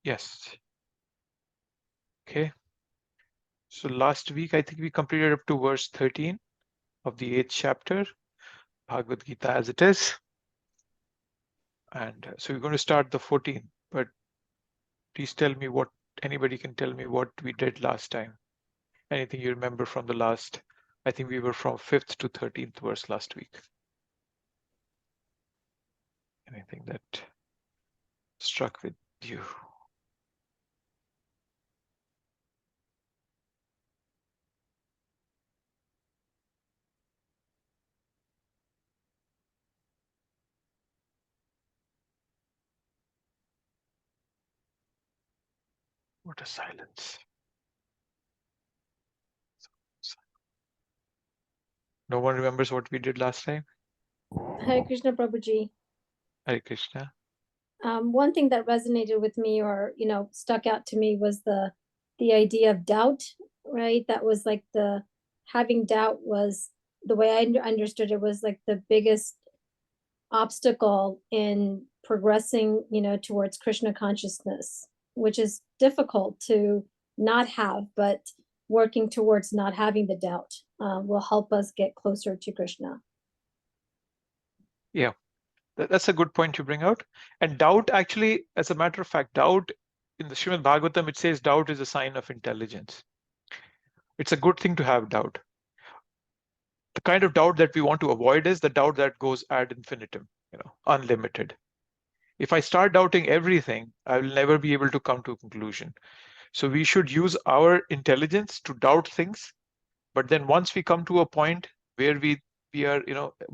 Yes. Okay. So last week, I think we completed up to verse 13 of the 8th chapter, Bhagavad Gita as it is. And so we're going to start the 14th, but please tell me what, anybody can tell me what we did last time. Anything you remember from the last, I think we were from 5th to 13th verse last week. Anything that struck with you? What a silence. No one remembers what we did last time? Hare Krishna Prabhuji. Hare Krishna. One thing that resonated with me, or stuck out to me, was the idea of doubt, right? That was like having doubt was, the way I understood it, was like the biggest obstacle in progressing, towards Krishna consciousness, which is difficult to not have, but working towards not having the doubt will help us get closer to Krishna. Yeah, that's a good point you bring out. And doubt, actually, as a matter of fact, doubt in the Srimad Bhagavatam, it says doubt is a sign of intelligence. It's a good thing to have doubt. The kind of doubt that we want to avoid is the doubt that goes ad infinitum, unlimited. If I start doubting everything, I will never be able to come to a conclusion. So we should use our intelligence to doubt things. But then once we come to a point where we are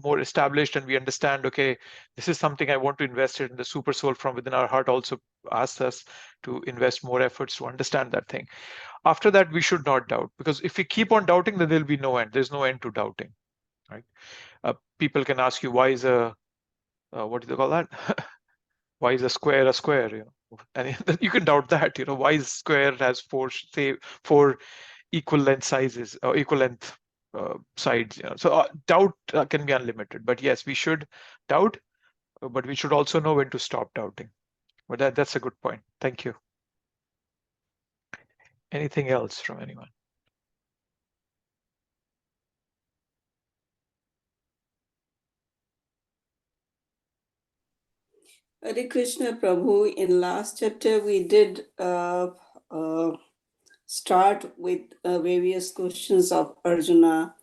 more established and we understand, okay, this is something I want to invest in, the super soul from within our heart also asks us to invest more efforts to understand that thing. After that, we should not doubt, because if we keep on doubting, then there'll be no end. There's no end to doubting, right? People can ask you, why is what do they call that? Why is a square a square? And you can doubt that. Why is square has four equal length sizes or equal length sides? So doubt can be unlimited. But yes, we should doubt, but we should also know when to stop doubting. But that's a good point. Thank you. Anything else from anyone? Hare Krishna Prabhu, in last chapter we did start with various questions of Arjuna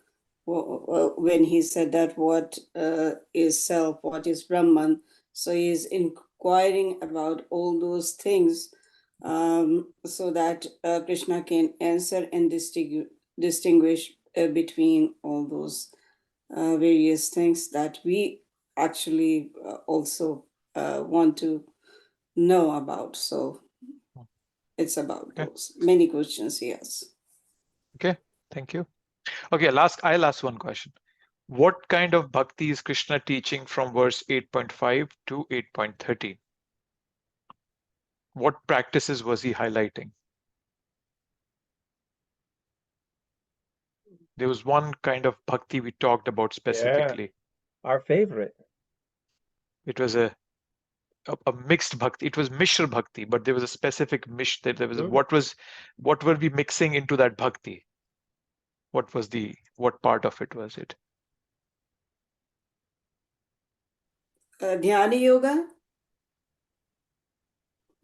when he said that what is self, what is Brahman. So he is inquiring about all those things so that Krishna can answer and distinguish between all those various things that we actually also want to know about. So it's about those many questions, yes. Okay, thank you. Okay, I'll ask one question. What kind of bhakti is Krishna teaching from verse 8.5 to 8.13? What practices was he highlighting? There was one kind of bhakti we talked about specifically. Yeah, our favorite. It was a mixed bhakti. It was Mishra bhakti, but there was a specific mish. There was what were we mixing into that bhakti? What part of it was it? Dhyana yoga,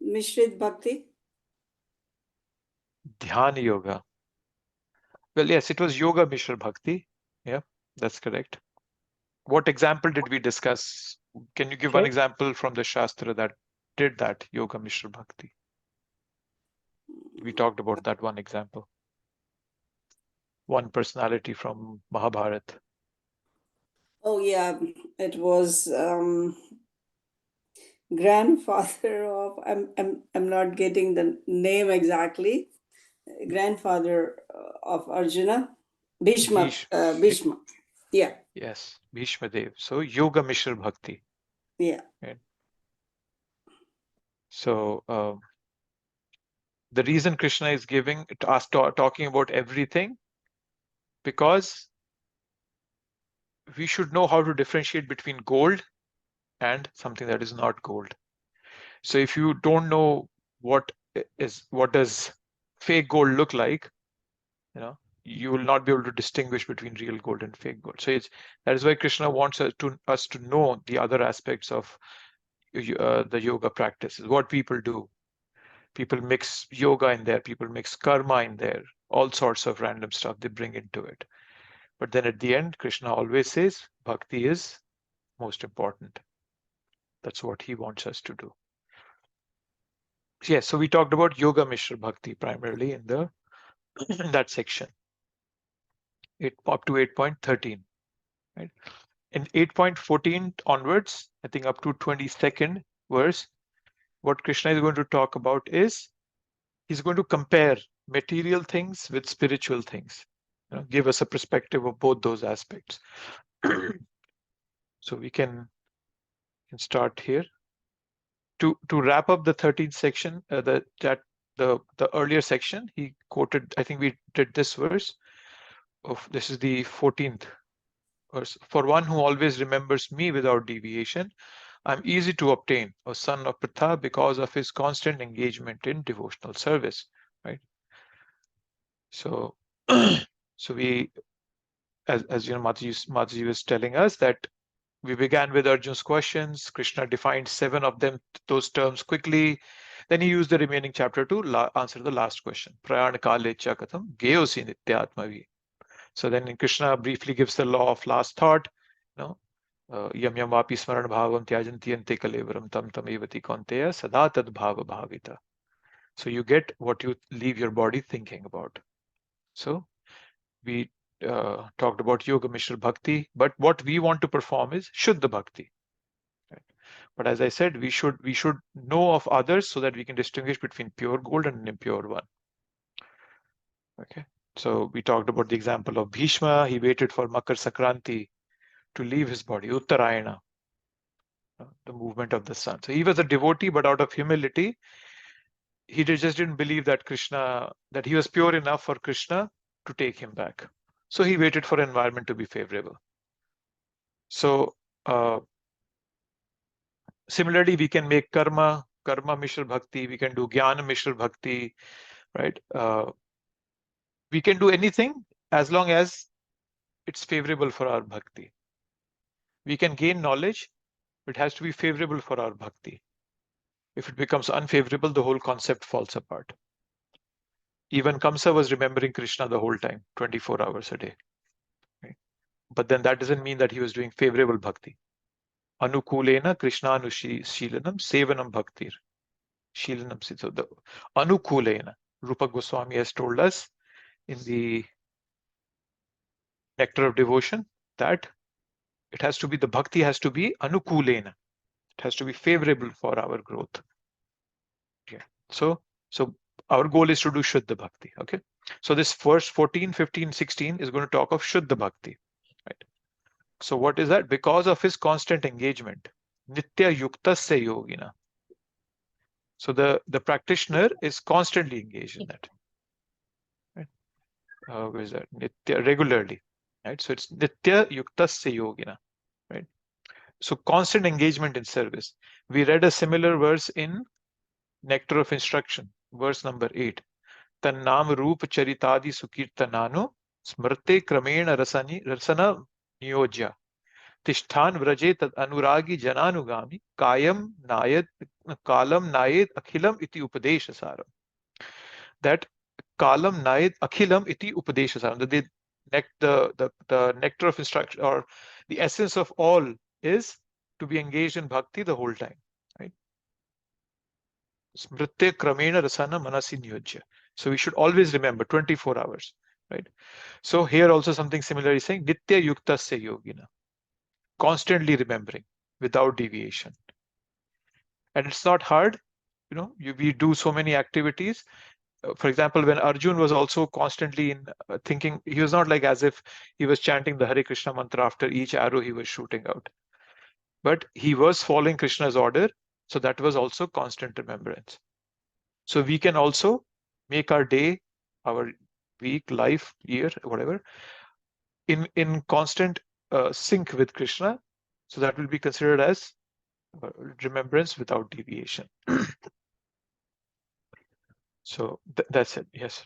Mishrit bhakti. Dhyana yoga. Well, yes, it was yoga Mishra bhakti. Yeah, that's correct. What example did we discuss? Can you give one example from the Shastra that did that yoga Mishra bhakti? We talked about that one example. One personality from Mahabharata. Oh yeah, it was grandfather of, I'm not getting the name exactly. Grandfather of Arjuna, Bhishma. Yeah. Yes, Bhishma Dev. So yoga Mishra bhakti. Yeah. Right? So the reason Krishna is talking about everything, because we should know how to differentiate between gold and something that is not gold. So if you don't know what does fake gold look like, you will not be able to distinguish between real gold and fake gold. So that is why Krishna wants us to know the other aspects of the yoga practices, what people do. People mix yoga in there, people mix karma in there, all sorts of random stuff they bring into it. But then at the end, Krishna always says, bhakti is most important. That's what he wants us to do. Yes, so we talked about Yoga Mishra Bhakti primarily in that section. Up to 8.13. Right? In 8.14 onwards, I think up to 22nd verse, what Krishna is going to talk about is he's going to compare material things with spiritual things. Give us a perspective of both those aspects. So we can start here. To wrap up the 13th section, the earlier section, he quoted, I think we did this verse. This is the 14th verse. For one who always remembers me without deviation, I'm easy to obtain, a son of Pritha, because of his constant engagement in devotional service. Right. So, we, as you know, Mataji was telling us that we began with Arjun's questions. Krishna defined 7 of them, those terms quickly. Then he used the remaining chapter to answer the last question. Prayana kale cha katham geyosi nityatmavi. So then Krishna briefly gives the law of last thought. Yam yam vapi smaran bhavam tyajanti ante kalevaram tam tam evati konteya sada tad bhava bhavita. So you get what you leave your body thinking about. So we talked about Yoga Mishra Bhakti, but what we want to perform is Shuddha Bhakti. Right? But as I said, we should know of others so that we can distinguish between pure gold and an impure one. Okay. So we talked about the example of Bhishma. He waited for Makar Sankranti to leave his body, Uttarayana, the movement of the sun. So he was a devotee, but out of humility, he just didn't believe that that he was pure enough for Krishna to take him back. So he waited for environment to be favorable. So similarly, we can make karma Mishra Bhakti, we can do Jnana Mishra Bhakti, right? We can do anything as long as it's favorable for our bhakti. We can gain knowledge, but it has to be favorable for our bhakti. If it becomes unfavorable, the whole concept falls apart. Even Kamsa was remembering Krishna the whole time, 24 hours a day. Right? But then that doesn't mean that he was doing favorable bhakti. Anukulena Krishna Anushilanam Sevanam Bhaktir. Shilanam. So the Anukulena, Rupa Goswami has told us in the Nectar of Devotion that it has to be, the bhakti has to be Anukulena. It has to be favorable for our growth. Okay. So our goal is to do Shuddha Bhakti. Okay. So this verse 14, 15, 16 is going to talk of Shuddha Bhakti. Right. So what is that? Because of his constant engagement, Nitya Yuktasya Yogina. So the practitioner is constantly engaged in that. Right. Where is that? Nitya, regularly. Right. So it's Nitya Yuktasya Yogina. Right. So constant engagement in service. We read a similar verse in Nectar of Instruction, verse number 8. Tannam Roop Charitadi Sukirtanano Smrte Kramena Rasana Niyojya Tishthan Vraje Tad Anuragi Jananugami Kalam Nayad Akhilam Iti Upadeshasaram. That Kalam Nayad Akhilam Iti Upadeshasaram. The nectar of instruction, or the essence of all, is to be engaged in bhakti the whole time. Right? Smrite Kramena Rasana Manasi Niyojya. So we should always remember 24 hours. Right? So here also something similar is saying Nitya Yuktasya Yogina. Constantly remembering without deviation. And it's not hard. We do so many activities. For example, when Arjun was also constantly in thinking, he was not like as if he was chanting the Hare Krishna mantra after each arrow he was shooting out. But he was following Krishna's order. So that was also constant remembrance. So we can also make our day, our week, life, year, whatever, in constant sync with Krishna. So that will be considered as remembrance without deviation. So that's it. Yes.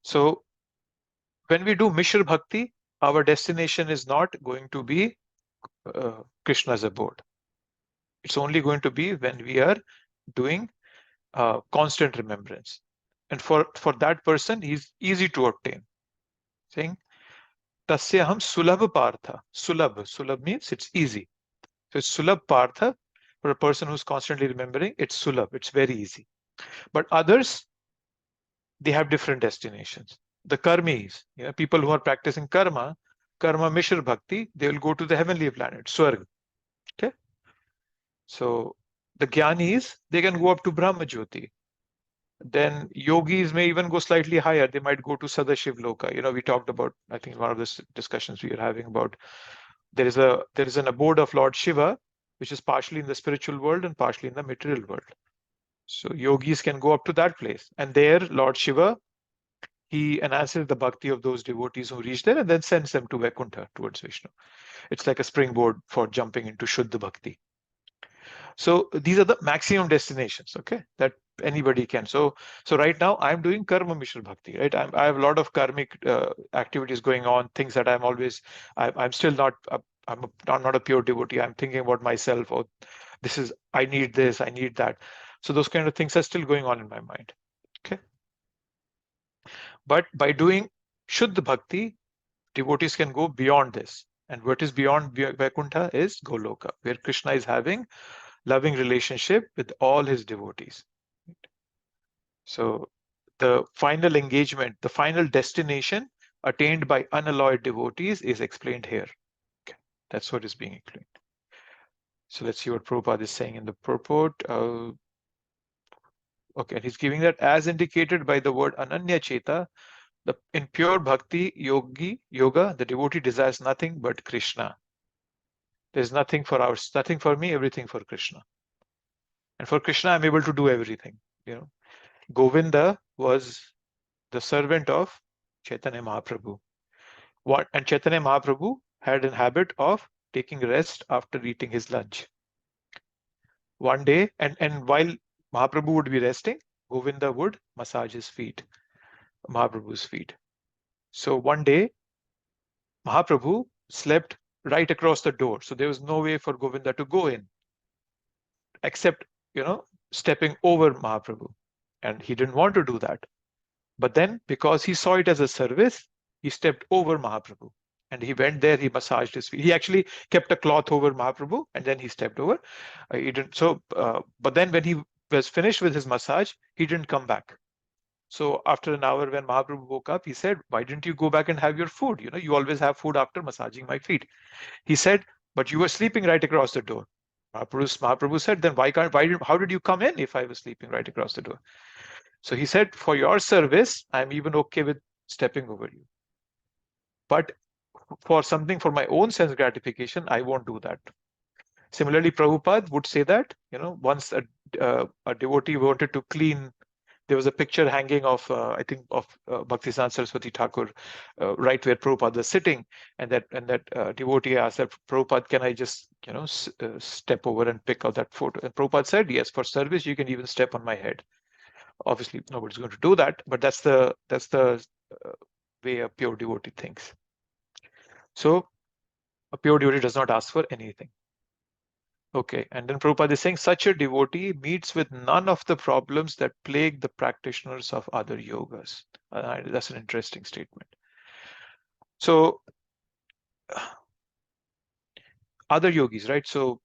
So when we do Mishra Bhakti, our destination is not going to be Krishna's abode. It's only going to be when we are doing constant remembrance. And for that person, he's easy to obtain. Saying, Tasyaham sulabh partha. Sulabh means it's easy. So it's sulabh partha. For a person who's constantly remembering, it's sulabh. It's very easy. But others, they have different destinations. The karmis, people who are practicing karma Mishra Bhakti, they will go to the heavenly planet, Swarg. Okay. So the Gyanis, they can go up to Brahma Jyoti. Then yogis may even go slightly higher. They might go to Sadashiv Loka. We talked about, I think, one of the discussions we are having about there is an abode of Lord Shiva, which is partially in the spiritual world and partially in the material world. So yogis can go up to that place. And there, Lord Shiva, he enhances the bhakti of those devotees who reach there and then sends them to Vaikuntha, towards Vishnu. It's like a springboard for jumping into Shuddha Bhakti. So these are the maximum destinations, okay, that anybody can. So right now I'm doing Karma Mishra Bhakti, right? I have a lot of karmic activities going on, things that I'm still not, I'm not a pure devotee. I'm thinking about myself, or I need this, I need that. So those kind of things are still going on in my mind, okay? But by doing Shuddha Bhakti, devotees can go beyond this. And what is beyond Vaikuntha is Goloka, where Krishna is having loving relationship with all his devotees. So the final engagement, the final destination attained by unalloyed devotees is explained here. Okay. That's what is being explained. So let's see what Prabhupada is saying in the purport. Okay, he's giving that as indicated by the word Ananya Cheta. In pure bhakti yoga, the devotee desires nothing but Krishna. There's nothing for me, everything for Krishna. And for Krishna, I'm able to do everything. Govinda was the servant of Chaitanya Mahaprabhu. And Chaitanya Mahaprabhu had a habit of taking rest after eating his lunch. One day, and while Mahaprabhu would be resting, Govinda would massage his feet, Mahaprabhu's feet. So one day, Mahaprabhu slept right across the door. So there was no way for Govinda to go in, except, stepping over Mahaprabhu. And he didn't want to do that. But then, because he saw it as a service, he stepped over Mahaprabhu. And he went there, he massaged his feet. He actually kept a cloth over Mahaprabhu, and then he stepped over. He didn't. So, but then when he was finished with his massage, he didn't come back. So after an hour, when Mahaprabhu woke up, he said, "Why didn't you go back and have your food? You always have food after massaging my feet." He said, "But you were sleeping right across the door." Mahaprabhu said, "Then how did you come in if I was sleeping right across the door?" So he said, "For your service, I'm even okay with stepping over you. But for something for my own sense gratification, I won't do that." Similarly, Prabhupada would say that, once a devotee wanted to clean, there was a picture hanging of, I think, of Bhakti Saraswati Thakur, right where Prabhupada was sitting, and that devotee asked that, "Prabhupada, can I just, step over and pick out that photo?" And Prabhupada said, "Yes, for service, you can even step on my head." Obviously, nobody's going to do that, but that's the way a pure devotee thinks. So a pure devotee does not ask for anything. Okay, and then Prabhupada is saying, such a devotee meets with none of the problems that plague the practitioners of other yogas. That's an interesting statement. So other yogis, right? So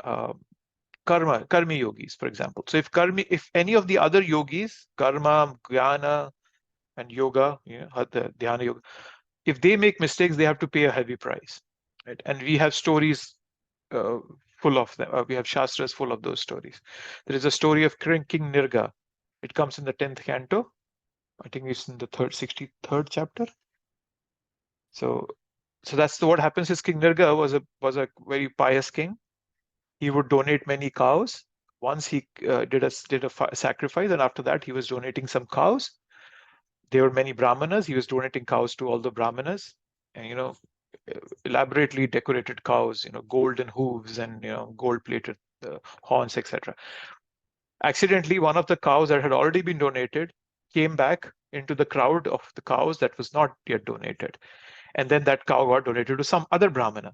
karmi yogis, for example. So if any of the other yogis, karma, jnana, and yoga, the dhyana yoga, if they make mistakes, they have to pay a heavy price, right? And we have stories full of them. We have shastras full of those stories. There is a story of King Nirga. It comes in the 10th canto. I think it's in the 63rd chapter. So that's what happens is King Nirga was a very pious king. He would donate many cows. Once he did a sacrifice, and after that he was donating some cows. There were many brahmanas. He was donating cows to all the brahmanas, and elaborately decorated cows, golden hooves and gold-plated horns, etc. Accidentally, one of the cows that had already been donated came back into the crowd of the cows that was not yet donated. And then that cow got donated to some other Brahmana.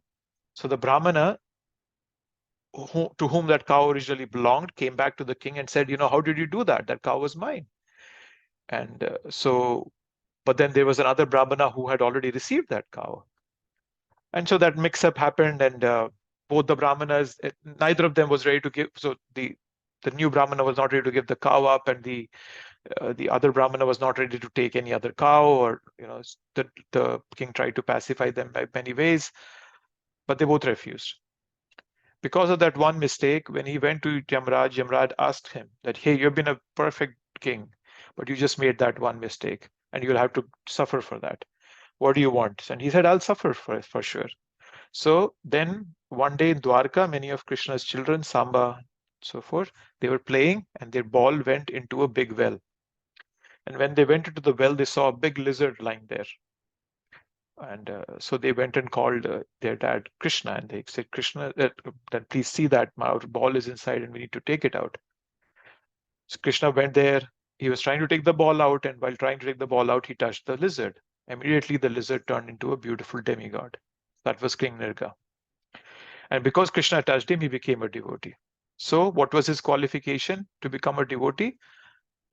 So the Brahmana to whom that cow originally belonged came back to the king and said, how did you do that? That cow was mine. And but then there was another Brahmana who had already received that cow. And so that mix-up happened, and both the Brahmanas, neither of them was ready to give. So the new Brahmana was not ready to give the cow up, and the other Brahmana was not ready to take any other cow, or the king tried to pacify them by many ways, but they both refused. Because of that one mistake, when he went to Yamraj, Yamraj asked him that, hey, you've been a perfect king, but you just made that one mistake, and you'll have to suffer for that. What do you want? And he said, I'll suffer for sure. So then one day in Dwarka, many of Krishna's children, Samba, so forth, they were playing, and their ball went into a big well. And when they went into the well, they saw a big lizard lying there. And so they went and called their dad Krishna, and they said, Krishna, that please see that our ball is inside and we need to take it out. So Krishna went there. He was trying to take the ball out, and while trying to take the ball out, he touched the lizard. Immediately, the lizard turned into a beautiful demigod. That was King Nirga. And because Krishna touched him, he became a devotee. So what was his qualification to become a devotee?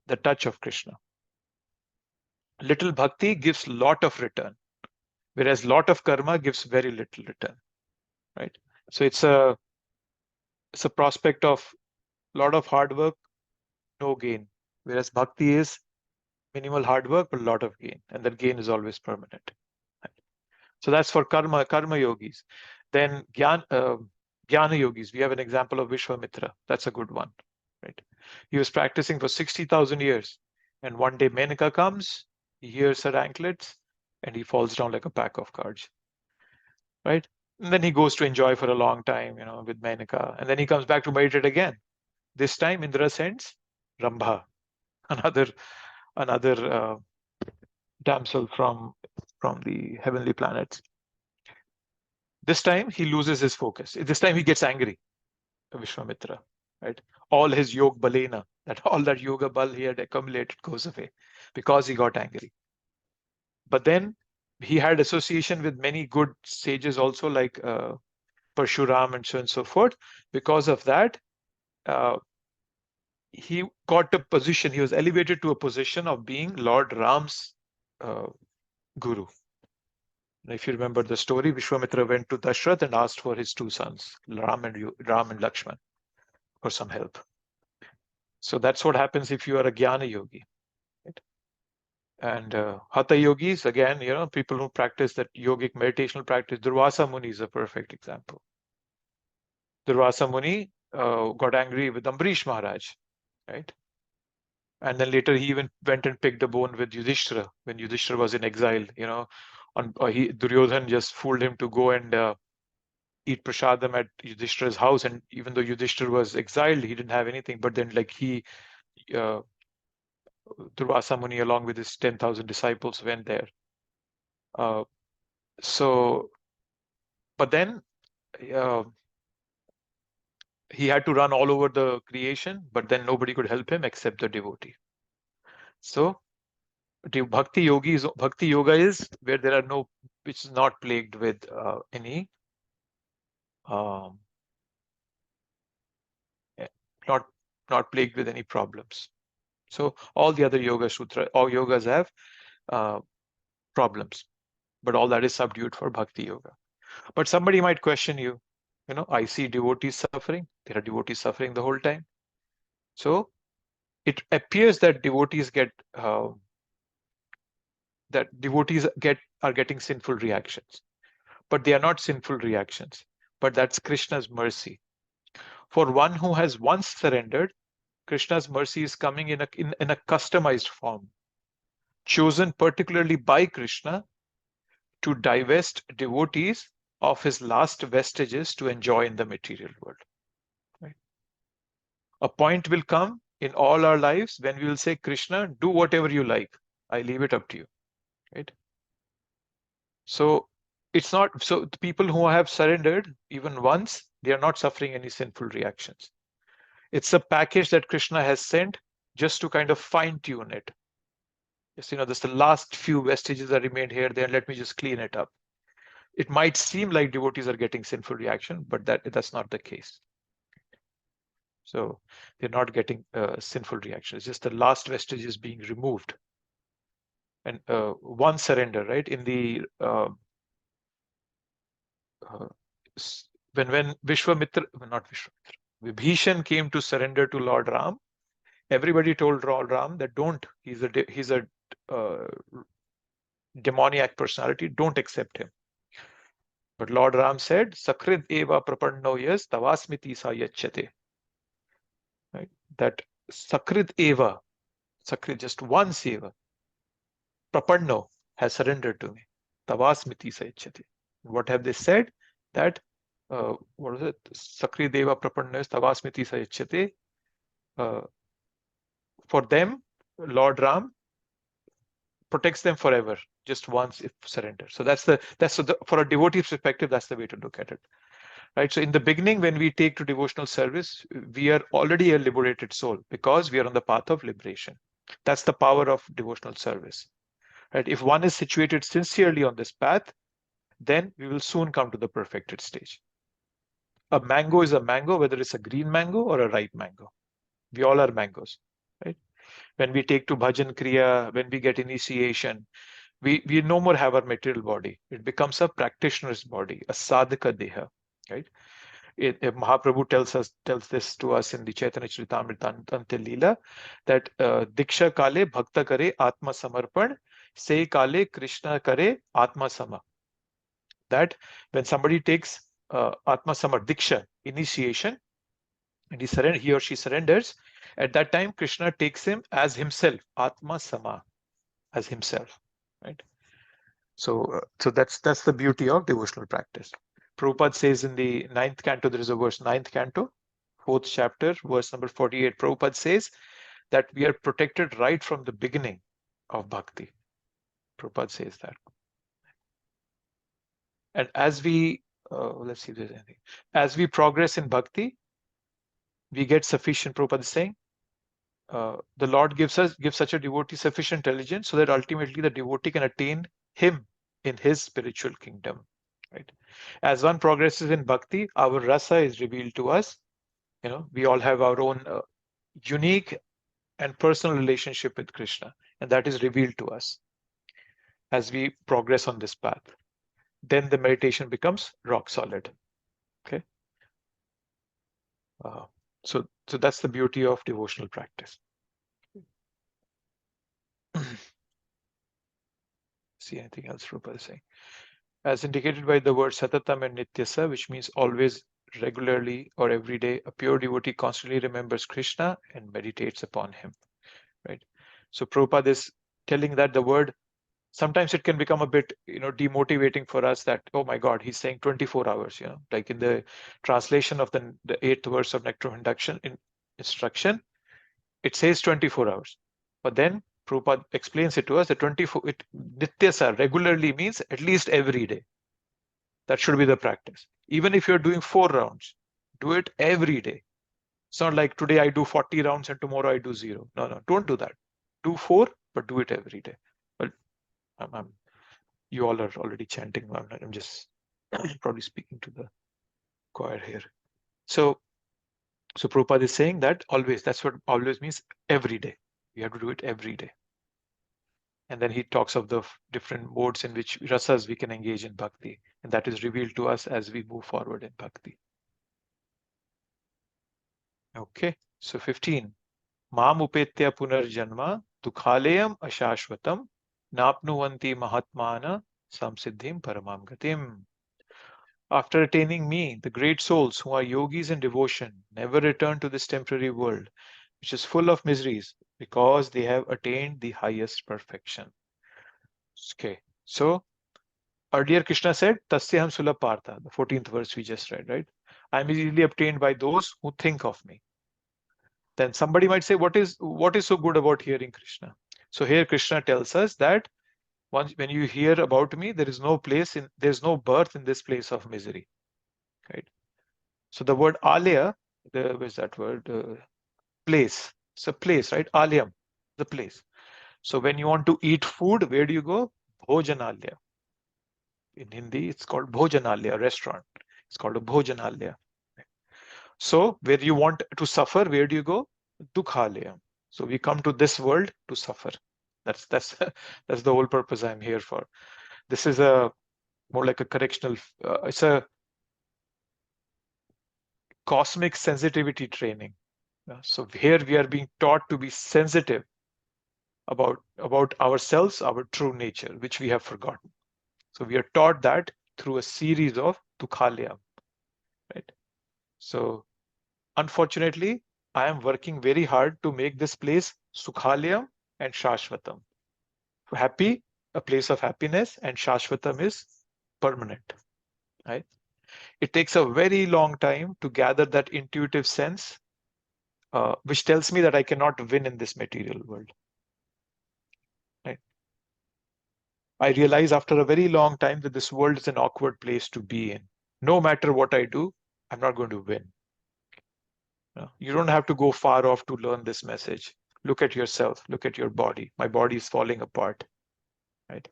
The touch of Krishna. Little bhakti gives lot of return, whereas lot of karma gives very little return, right? So it's a prospect of lot of hard work, no gain, whereas bhakti is minimal hard work but a lot of gain, and that gain is always permanent. Right? So that's for karma yogis. Then jnana yogis, we have an example of Vishwamitra. That's a good one, right? He was practicing for 60,000 years, and one day Menaka comes, he hears her anklets, and he falls down like a pack of cards, right? And then he goes to enjoy for a long time, with Menaka, and then he comes back to meditate again. This time Indra sends Rambha, another damsel from the heavenly planets. This time he loses his focus. This time he gets angry, Vishwamitra, right? All his yog balena, all that yoga bal he had accumulated goes away because he got angry. But then he had association with many good sages also, like Parshuram and so on and so forth. Because of that, he got a position. He was elevated to a position of being Lord Ram's guru. If you remember the story, Vishwamitra went to Dashrath and asked for his two sons, Ram and Lakshman, for some help. So that's what happens if you are a Jnana yogi. Right? And Hatha yogis, again, people who practice that yogic meditational practice. Durvasa Muni is a perfect example. Durvasa Muni got angry with Ambarish Maharaj, right? And then later he even went and picked a bone with Yudhishthira when Yudhishthira was in exile. Duryodhan just fooled him to go and eat prasadam at Yudhishthira's house, and even though Yudhishthira was exiled, he didn't have anything. But then, Durvasa Muni, along with his 10,000 disciples, went there. But then he had to run all over the creation, but then nobody could help him except the devotee. So Bhakti yoga is where there are which is not plagued with any not plagued with any problems. So all the other yoga sutra, all yogas have problems, but all that is subdued for bhakti yoga. But somebody might question you, I see devotees suffering. There are devotees suffering the whole time. So it appears that devotees are getting sinful reactions, but they are not sinful reactions. But that's Krishna's mercy. For one who has once surrendered, Krishna's mercy is coming in a customized form, chosen particularly by Krishna to divest devotees of his last vestiges to enjoy in the material world. Right? A point will come in all our lives when we will say, Krishna, do whatever you like. I leave it up to you. Right? So it's not so the people who have surrendered even once, they are not suffering any sinful reactions. It's a package that Krishna has sent just to kind of fine tune it. Just, there's the last few vestiges that remained here, there, let me just clean it up. It might seem like devotees are getting sinful reaction, but that's not the case. So they're not getting sinful reaction. It's just the last vestige is being removed. And one surrender, right? In the when Vishwamitra, not Vishwamitra, Vibhishan came to surrender to Lord Ram, everybody told Lord Ram that don't. He's a demoniac personality. Don't accept him. But Lord Ram said, "Sakrid eva prapanno yas tavasmiti sa yachyate." Right? That Sakrid eva, Sakrid, just one seva, prapanno, has surrendered to me. Tavasmiti sa yachyate. What have they said? That what is it? Sakrid eva prapanno yas tavasmiti sa yachyate. For them, Lord Ram protects them forever, just once if surrender. So for a devotee perspective, that's the way to look at it. Right. So in the beginning, when we take to devotional service, we are already a liberated soul because we are on the path of liberation. That's the power of devotional service. Right. If one is situated sincerely on this path, then we will soon come to the perfected stage. A mango is a mango, whether it's a green mango or a ripe mango. We all are mangoes. Right. When we take to bhajan kriya, when we get initiation, we no more have our material body. It becomes a practitioner's body, a sadhaka deha. Right? Mahaprabhu tells this to us in the Chaitanya Charitamrita Ante Leela, that Diksha Kale Bhakta Kare Atma Samarpan, Se Kale Krishna Kare Atma Sama. That when somebody takes Atma Samar Diksha, initiation, and he or she surrenders, at that time Krishna takes him as himself, Atma Sama, as himself. Right? So that's the beauty of devotional practice. Prabhupada says in the 9th canto, there is a verse, 9th canto, 4th chapter, verse number 48. Prabhupada says that we are protected right from the beginning of bhakti. Prabhupada says that. And as we, let's see if there's anything. As we progress in bhakti, we get sufficient, Prabhupada is saying, the Lord gives such a devotee sufficient intelligence so that ultimately the devotee can attain him in his spiritual kingdom. Right? As one progresses in bhakti, our rasa is revealed to us. We all have our own unique and personal relationship with Krishna, and that is revealed to us as we progress on this path. Then the meditation becomes rock solid. Okay. So that's the beauty of devotional practice. See anything else Prabhupada is saying? As indicated by the word satatam and nityasa, which means always, regularly, or every day, a pure devotee constantly remembers Krishna and meditates upon him. Right? So Prabhupada is telling that the word, sometimes it can become a bit, demotivating for us, that, oh my God, he's saying 24 hours, like in the translation of the 8th verse of Nectar of Instruction, it says 24 hours. But then Prabhupada explains it to us that nityasa, regularly, means at least every day. That should be the practice. Even if you're doing 4 rounds, do it every day. It's not like today I do 40 rounds and tomorrow I do 0. No, don't do that. Do 4, but do it every day. Well, you all are already chanting. I'm just probably speaking to the choir here. So Prabhupada is saying that always, that's what always means, every day. You have to do it every day. And then he talks of the different modes in which rasas we can engage in bhakti. And that is revealed to us as we move forward in bhakti. Okay, so 15. Mam upetya punarjanma dukhalayam ashashvatam napnuvanti mahatmana samsiddhim paramam gatim. After attaining me, the great souls who are yogis in devotion never return to this temporary world, which is full of miseries, because they have attained the highest perfection. Okay, so earlier Krishna said, Tasyaham sulapartha, the 14th verse we just read, right? I am easily obtained by those who think of me. Then somebody might say, what is so good about hearing Krishna? So here Krishna tells us that when you hear about me, there's no birth in this place of misery. Right? So the word alaya where's that word? Place. It's a place, right? Alyam, the place. So when you want to eat food, where do you go? Bhojanalaya. In Hindi, it's called Bhojanalaya, restaurant. It's called a Bhojanalaya. So where you want to suffer, where do you go? Dukhalayam. So we come to this world to suffer. That's that's the whole purpose I'm here for. This is a more like a correctional. It's a cosmic sensitivity training. So here we are being taught to be sensitive about ourselves, our true nature, which we have forgotten. So we are taught that through a series of dukhalayam, right? So unfortunately, I am working very hard to make this place sukhalayam and shashvatam. Happy, a place of happiness, and shashvatam is permanent, right? It takes a very long time to gather that intuitive sense, which tells me that I cannot win in this material world. Right? I realize after a very long time that this world is an awkward place to be in. No matter what I do, I'm not going to win. You don't have to go far off to learn this message. Look at yourself. Look at your body. My body is falling apart. Right?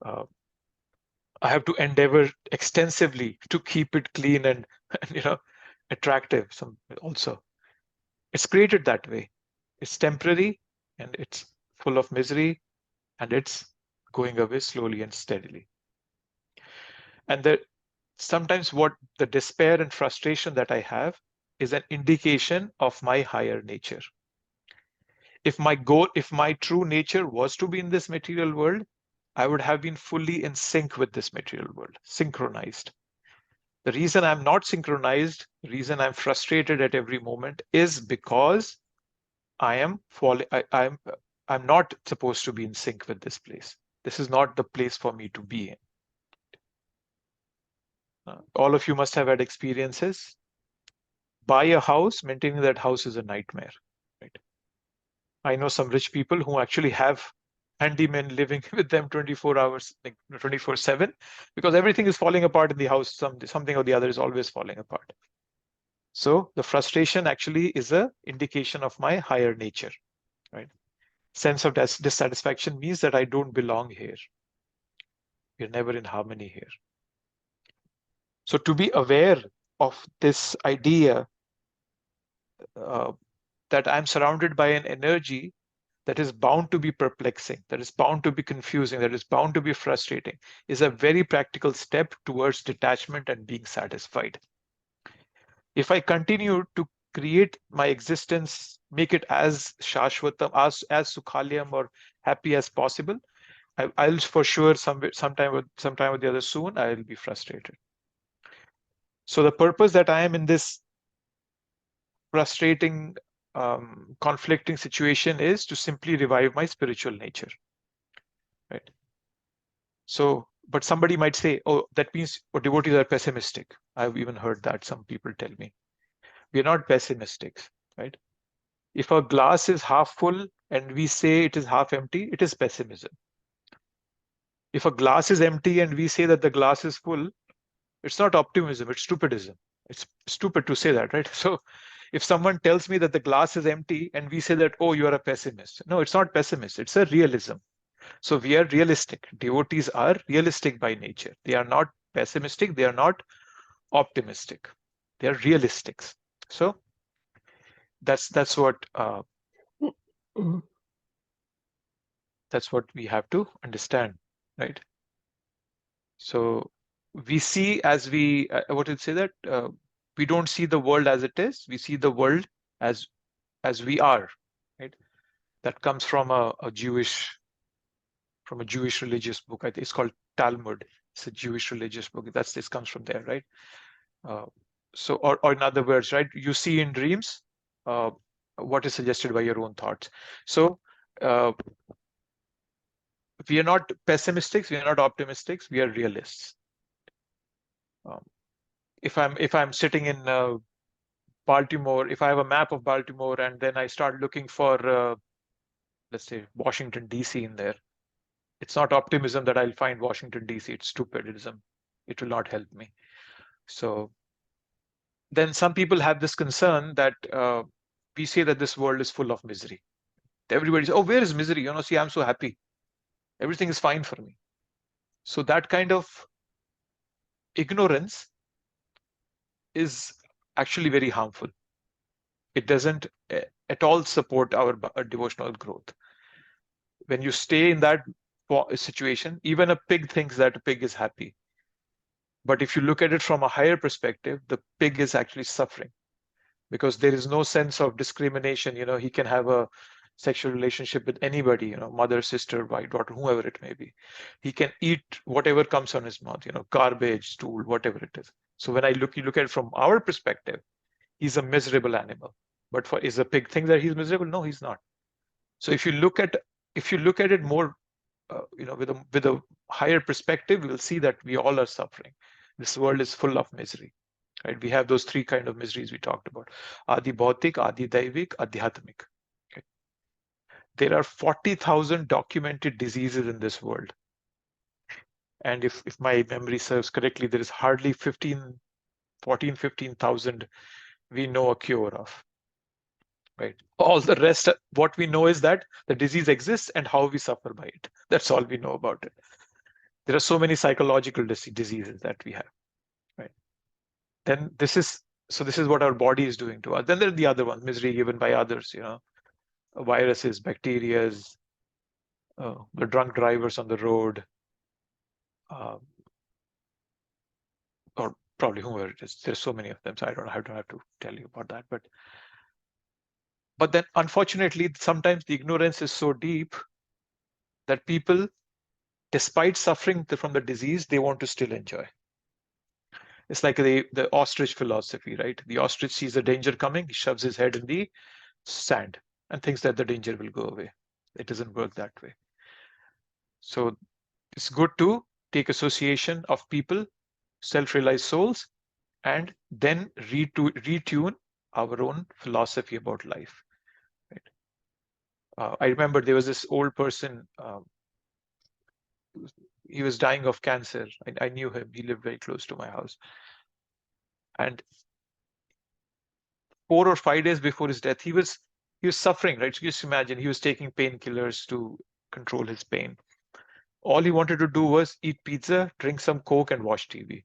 I have to endeavor extensively to keep it clean and attractive. Also, it's created that way. It's temporary and it's full of misery, and it's going away slowly and steadily. And sometimes what the despair and frustration that I have is an indication of my higher nature. If my true nature was to be in this material world, I would have been fully in sync with this material world, synchronized. The reason I'm not synchronized, the reason I'm frustrated at every moment is because I am falling. I'm not supposed to be in sync with this place. This is not the place for me to be in. All of you must have had experiences. Buy a house, maintaining that house is a nightmare. Right? I know some rich people who actually have handymen living with them 24 hours, like 24/7, because everything is falling apart in the house. Something or the other is always falling apart. So the frustration actually is an indication of my higher nature, right? Sense of dissatisfaction means that I don't belong here. We're never in harmony here. So to be aware of this idea that I'm surrounded by an energy that is bound to be perplexing, that is bound to be confusing, that is bound to be frustrating, is a very practical step towards detachment and being satisfied. If I continue to create my existence, make it as shashvatam, as sukhalyam or happy as possible, I'll for sure sometime or the other soon, I will be frustrated. So the purpose that I am in this frustrating, conflicting situation is to simply revive my spiritual nature, right? So, but somebody might say, oh, that means devotees are pessimistic. I've even heard that some people tell me. We are not pessimists, right? If a glass is half full and we say it is half empty, it is pessimism. If a glass is empty and we say that the glass is full, it's not optimism, it's stupidism. It's stupid to say that, right? So if someone tells me that the glass is empty and we say that, oh, you are a pessimist. No, it's not pessimist, it's a realism. So we are realistic. Devotees are realistic by nature. They are not pessimistic, they are not optimistic. They are realistics. So that's what we have to understand, right? So we see as we what did say that we don't see the world as it is, we see the world as we are, right? That comes from a Jewish religious book. I think it's called Talmud. It's a Jewish religious book. This comes from there, right? So or in other words, right, you see in dreams what is suggested by your own thoughts. So we are not pessimists, we are not optimists, we are realists. If I'm sitting in Baltimore, if I have a map of Baltimore and then I start looking for let's say Washington DC in there, it's not optimism that I'll find Washington DC. It's stupidism. It will not help me. So then some people have this concern that we say that this world is full of misery. Everybody says, oh, where is misery? See, I'm so happy. Everything is fine for me. So that kind of ignorance is actually very harmful. It doesn't at all support our devotional growth. When you stay in that situation, even a pig thinks that a pig is happy. But if you look at it from a higher perspective, the pig is actually suffering because there is no sense of discrimination. He can have a sexual relationship with anybody, mother, sister, wife, daughter, whoever it may be. He can eat whatever comes on his mouth, garbage, stool, whatever it is. So when you look at it from our perspective, he's a miserable animal. But is a pig think that he's miserable? No, he's not. So if you look at it more, with a higher perspective, we'll see that we all are suffering. This world is full of misery, right? We have those three kind of miseries we talked about: Adi Bhautik, Adi Daivik, Adhyatmik. Okay. There are 40,000 documented diseases in this world, and if my memory serves correctly, there is hardly 15,000 we know a cure of. Right. All the rest, what we know is that the disease exists and how we suffer by it. That's all we know about it. There are so many psychological diseases that we have. Right. Then this is what our body is doing to us. Then there are the other ones, misery given by others, viruses, bacteria, the drunk drivers on the road, or probably whoever it is. There's so many of them, so I don't have to tell you about that. But then, unfortunately, sometimes the ignorance is so deep that people, despite suffering from the disease, they want to still enjoy. It's like the ostrich philosophy, right? The ostrich sees a danger coming, he shoves his head in the sand and thinks that the danger will go away. It doesn't work that way. So it's good to take association of people, self-realized souls, and then retune our own philosophy about life. Right? I remember there was this old person. He was dying of cancer. I knew him. He lived very close to my house. And 4 or 5 days before his death, he was suffering, right? So just imagine, he was taking painkillers to control his pain. All he wanted to do was eat pizza, drink some Coke, and watch TV.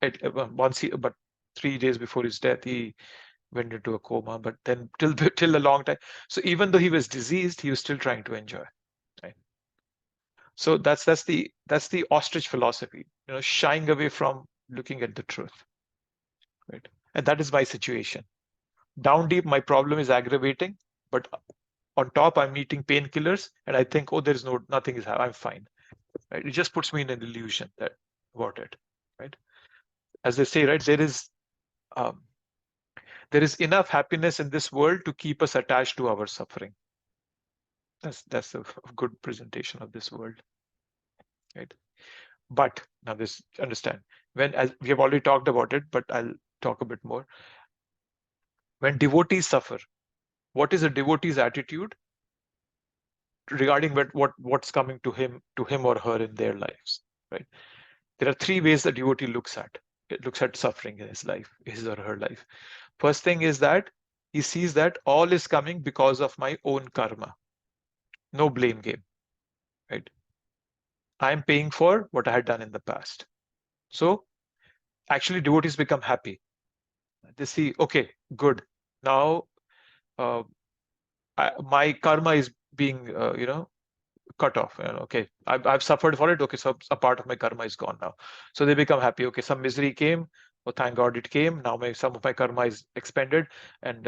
But 3 days before his death, he went into a coma. But then till a long time. So even though he was diseased, he was still trying to enjoy. Right? So that's the ostrich philosophy. Shying away from looking at the truth. Right? And that is my situation. Down deep, my problem is aggravating, but on top, I'm eating painkillers, and I think, oh, nothing is happening. I'm fine. Right? It just puts me in an illusion about it. Right? As they say, right, there is enough happiness in this world to keep us attached to our suffering. That's a good presentation of this world. Right? But now understand, as we have already talked about it, but I'll talk a bit more. When devotees suffer, what is a devotee's attitude regarding what's coming to him or her in their lives? Right? There are 3 ways the devotee looks at suffering in his life, his or her life. First thing is that he sees that all is coming because of my own karma. No blame game. Right? I'm paying for what I had done in the past. So actually, devotees become happy. They see, okay, good. Now my karma is being, cut off. Okay, I've suffered for it. Okay, so a part of my karma is gone now. So they become happy. Okay, some misery came. Oh, thank God it came. Now some of my karma is expended and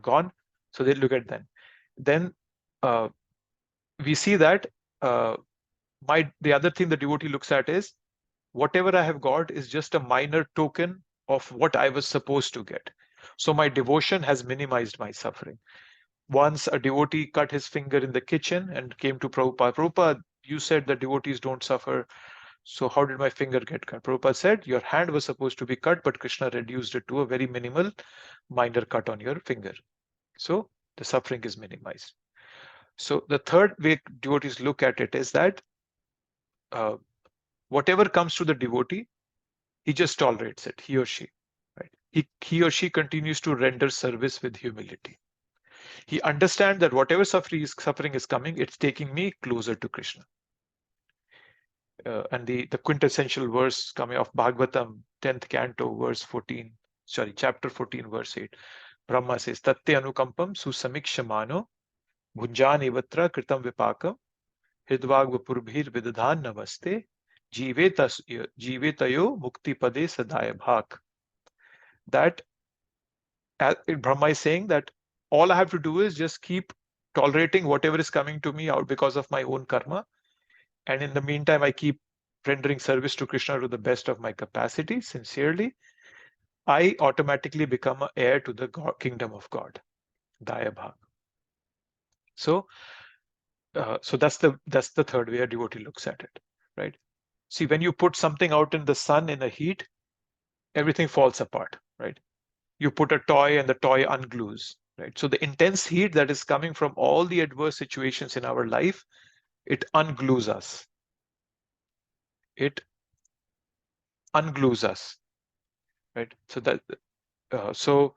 gone. So they look at them. Then we see that the other thing the devotee looks at is whatever I have got is just a minor token of what I was supposed to get. So my devotion has minimized my suffering. Once a devotee cut his finger in the kitchen and came to Prabhupada. Prabhupada, you said that devotees don't suffer. So how did my finger get cut? Prabhupada said, your hand was supposed to be cut, but Krishna reduced it to a very minimal, minor cut on your finger. So the suffering is minimized. So the third way devotees look at it is that whatever comes to the devotee, he just tolerates it, he or she. right? He or she continues to render service with humility. He understands that whatever suffering is coming, it's taking me closer to Krishna. And the quintessential verse coming off Bhagavatam, 10th canto, verse 14, chapter 14, verse 8. Brahma says, Tatya anukampam susamikshamano bhunjan evatra kritam vipakam hridvag vapurabhir vidadhan namaste jivetayo mukti pade sadaya bhak. That Brahma is saying that all I have to do is just keep tolerating whatever is coming to me out because of my own karma. And in the meantime, I keep rendering service to Krishna to the best of my capacity, sincerely. I automatically become an heir to the kingdom of God, Daya Bhag. So that's the third way a devotee looks at it, right? See, when you put something out in the sun in the heat, everything falls apart, right? You put a toy and the toy unglues, right? So the intense heat that is coming from all the adverse situations in our life, it unglues us. It unglues us, right? So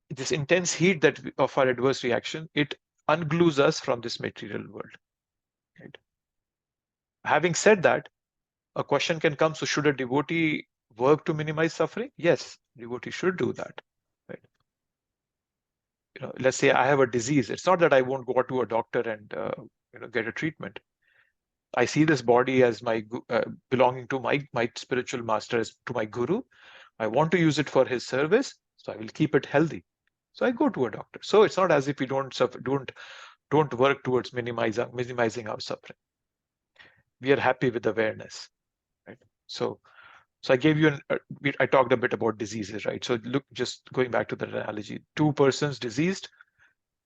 this intense heat of our adverse reaction, it unglues us from this material world, right? Having said that, a question can come, so should a devotee work to minimize suffering? Yes, devotee should do that, right? Let's say I have a disease. It's not that I won't go to a doctor and get a treatment. I see this body as my belonging to my spiritual master, as to my guru. I want to use it for his service, so I will keep it healthy. So I go to a doctor. So it's not as if we don't suffer, don't work towards minimizing our suffering. We are happy with awareness, right? So I gave you I talked a bit about diseases, right? So look, just going back to the analogy, two persons diseased.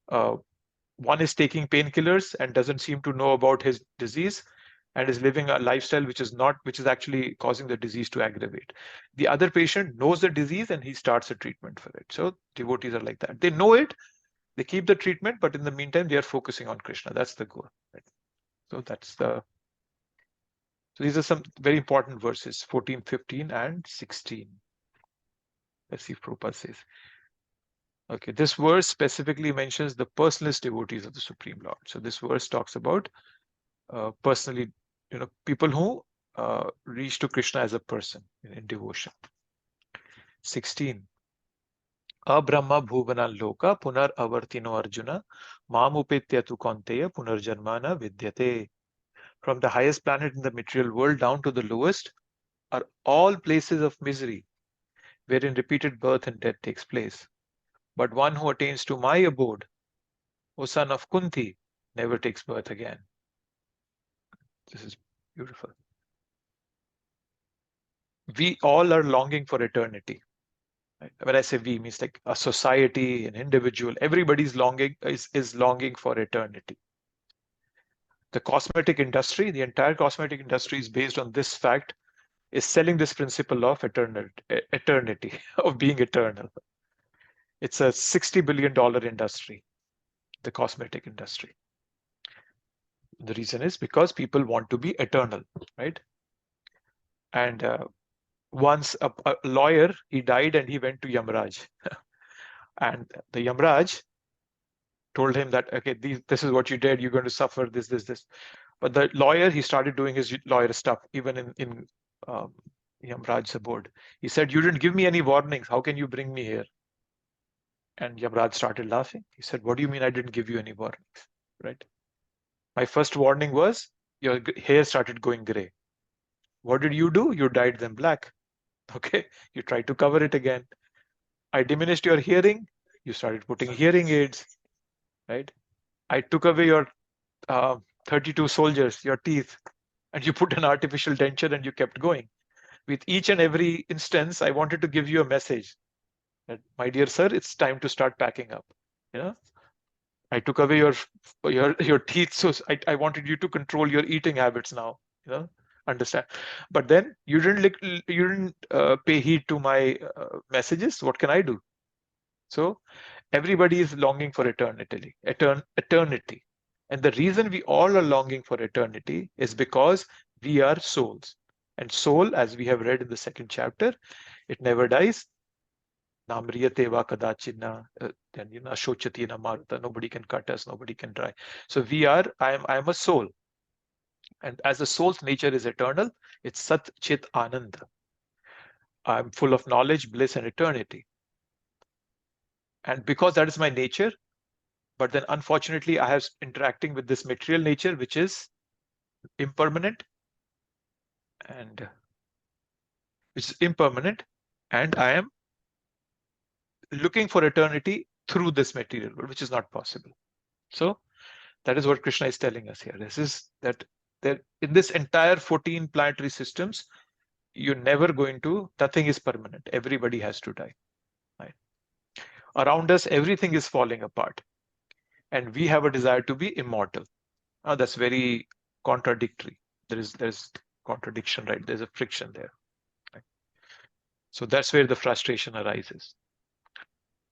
One is taking painkillers and doesn't seem to know about his disease and is living a lifestyle which is actually causing the disease to aggravate. The other patient knows the disease and he starts a treatment for it. So devotees are like that. They know it, they keep the treatment, but in the meantime, they are focusing on Krishna. That's the goal, right? So these are some very important verses, 14, 15, and 16. Let's see if Prabhupada says. Okay, this verse specifically mentions the personalist devotees of the Supreme Lord. So this verse talks about personally, people who reach to Krishna as a person in devotion. 16. Abrahma bhuvana loka punar avartino arjuna mamupetya tu konteya punarjanmana vidyate. From the highest planet in the material world down to the lowest are all places of misery, wherein repeated birth and death takes place. But one who attains to my abode, O son of Kunti, never takes birth again. This is beautiful. We all are longing for eternity. Right? When I say we, means like a society, an individual, everybody's longing is longing for eternity. The cosmetic industry, the entire cosmetic industry is based on this fact, is selling this principle of eternity, of being eternal. It's a $60 billion industry, the cosmetic industry. The reason is because people want to be eternal, right? And once a lawyer, he died and he went to Yamraj. And the Yamraj told him that, okay, this is what you did, you're going to suffer this. But the lawyer, he started doing his lawyer stuff, even in Yamraj's abode. He said, you didn't give me any warnings. How can you bring me here? And Yamraj started laughing. He said, what do you mean I didn't give you any warnings, right? My first warning was your hair started going gray. What did you do? You dyed them black. Okay, you tried to cover it again. I diminished your hearing. You started putting hearing aids, right? I took away your 32 soldiers, your teeth, and you put an artificial denture and you kept going. With each and every instance, I wanted to give you a message that, my dear sir, it's time to start packing up. I took away your teeth, so I wanted you to control your eating habits now. Understand? But then you didn't pay heed to my messages. What can I do? So everybody is longing for eternity. And the reason we all are longing for eternity is because we are souls. And soul, as we have read in the second chapter, it never dies. Namriyate va kadachina, then shochati na maruta. Nobody can cut us, nobody can try. So I am a soul. And as the soul's nature is eternal, it's Sat Chit Ananda. I'm full of knowledge, bliss, and eternity. And because that is my nature, but then unfortunately I have interacting with this material nature, which is impermanent, and I am looking for eternity through this material world, which is not possible. So that is what Krishna is telling us here. This is that in this entire 14 planetary systems, you're never going to, nothing is permanent. Everybody has to die. Right? Around us, everything is falling apart. And we have a desire to be immortal. That's very contradictory. There's contradiction, right? There's a friction there. Right? So that's where the frustration arises.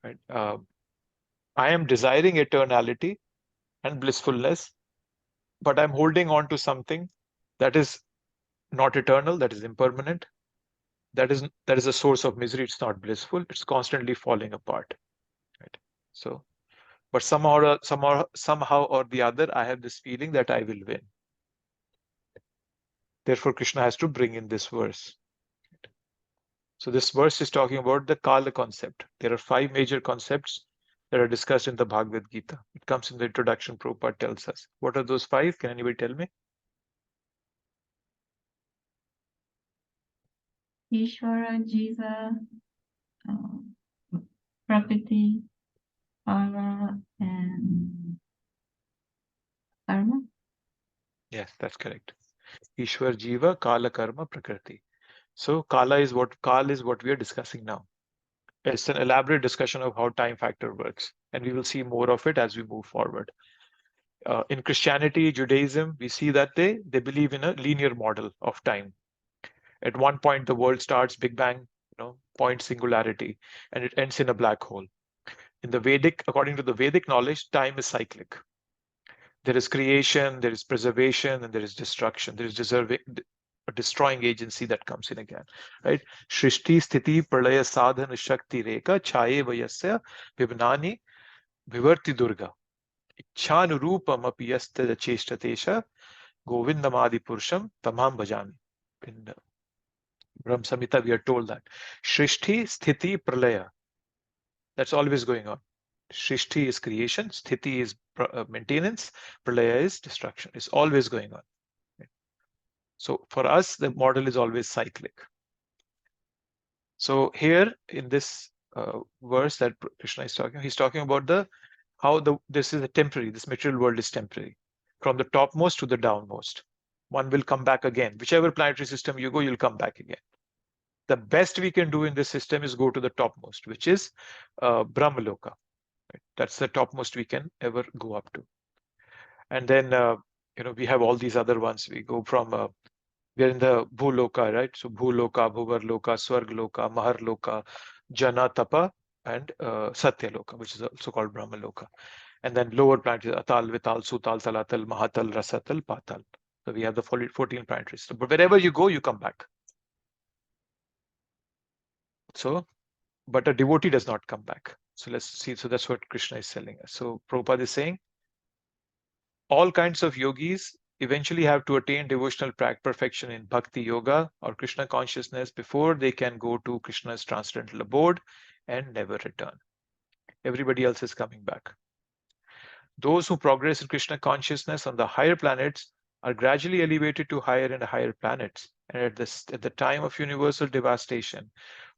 Right? I am desiring eternality and blissfulness, but I'm holding on to something that is not eternal, that is impermanent. That is a source of misery. It's not blissful. It's constantly falling apart. Right? So, but somehow or the other, I have this feeling that I will win. Therefore, Krishna has to bring in this verse. So this verse is talking about the Kala concept. There are 5 major concepts that are discussed in the Bhagavad Gita. It comes in the introduction. Prabhupada tells us. What are those 5? Can anybody tell me? Ishvara, Jiva, Prakriti, Kala, and Karma. Yes, that's correct. Ishwar, Jiva, Kala, Karma, Prakriti. So Kala is what we are discussing now. It's an elaborate discussion of how time factor works, and we will see more of it as we move forward. In Christianity, Judaism, we see that they believe in a linear model of time. At one point, the world starts, Big Bang, point singularity, and it ends in a black hole. In the Vedic, according to the Vedic knowledge, time is cyclic. There is creation, there is preservation, and there is destruction. There is a destroying agency that comes in again, right? Shrishti, Sthiti, Pralaya, Sadhana, Shakti, Reka, Chaye, Vayasya, Vibnani, Vivarti, Durga. Ichhanurupam apiyasta cheshtatesha, Govindamadi Purusham, Tamam Bhajami. In Brahma Samhita, we are told that. Shrishti, Sthiti, Pralaya. That's always going on. Shrishti is creation, Sthiti is maintenance, Pralaya is destruction. It's always going on. So for us, the model is always cyclic. So here in this verse that Krishna is talking, he's talking about how this is a temporary, this material world is temporary. From the topmost to the downmost. One will come back again. Whichever planetary system you go, you'll come back again. The best we can do in this system is go to the topmost, which is Brahmaloka. Right? That's the topmost we can ever go up to. And then, we have all these other ones. We go from, we're in the Bhuloka, right? So Bhuloka, Bhuvarloka, Swargloka, Maharloka, Jana, Tapa, and Satyaloka, which is also called Brahmaloka. And then lower planets, Atal, Vital, Sutal, Talatal, Mahatal, Rasatal, Patal. So we have the 14 planetary systems. But wherever you go, you come back. So, but a devotee does not come back. So let's see. So that's what Krishna is telling us. So Prabhupada is saying, all kinds of yogis eventually have to attain devotional perfection in Bhakti Yoga or Krishna consciousness before they can go to Krishna's transcendental abode and never return. Everybody else is coming back. Those who progress in Krishna consciousness on the higher planets are gradually elevated to higher and higher planets, and at the time of universal devastation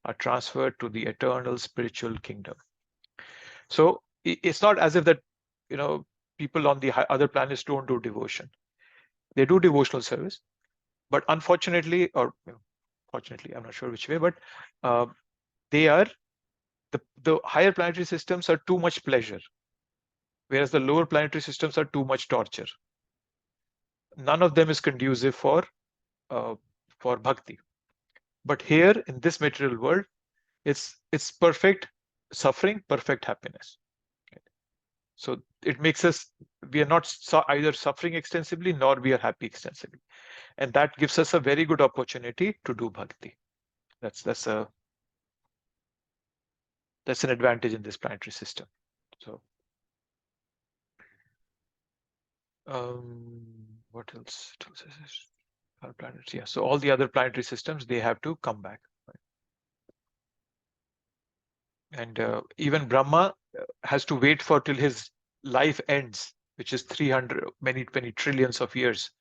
are transferred to the eternal spiritual kingdom. So it's not as if that, people on the other planets don't do devotion. They do devotional service, but unfortunately, or fortunately, I'm not sure which way, but they are, the higher planetary systems are too much pleasure, whereas the lower planetary systems are too much torture. None of them is conducive for bhakti. But here in this material world, it's perfect suffering, perfect happiness. So it makes us, we are not either suffering extensively nor we are happy extensively. And that gives us a very good opportunity to do bhakti. That's a That's an advantage in this planetary system. So, what else? Our planets, yeah. So all the other planetary systems, they have to come back. Right? And even Brahma has to wait for till his life ends, which is 300, many trillions of years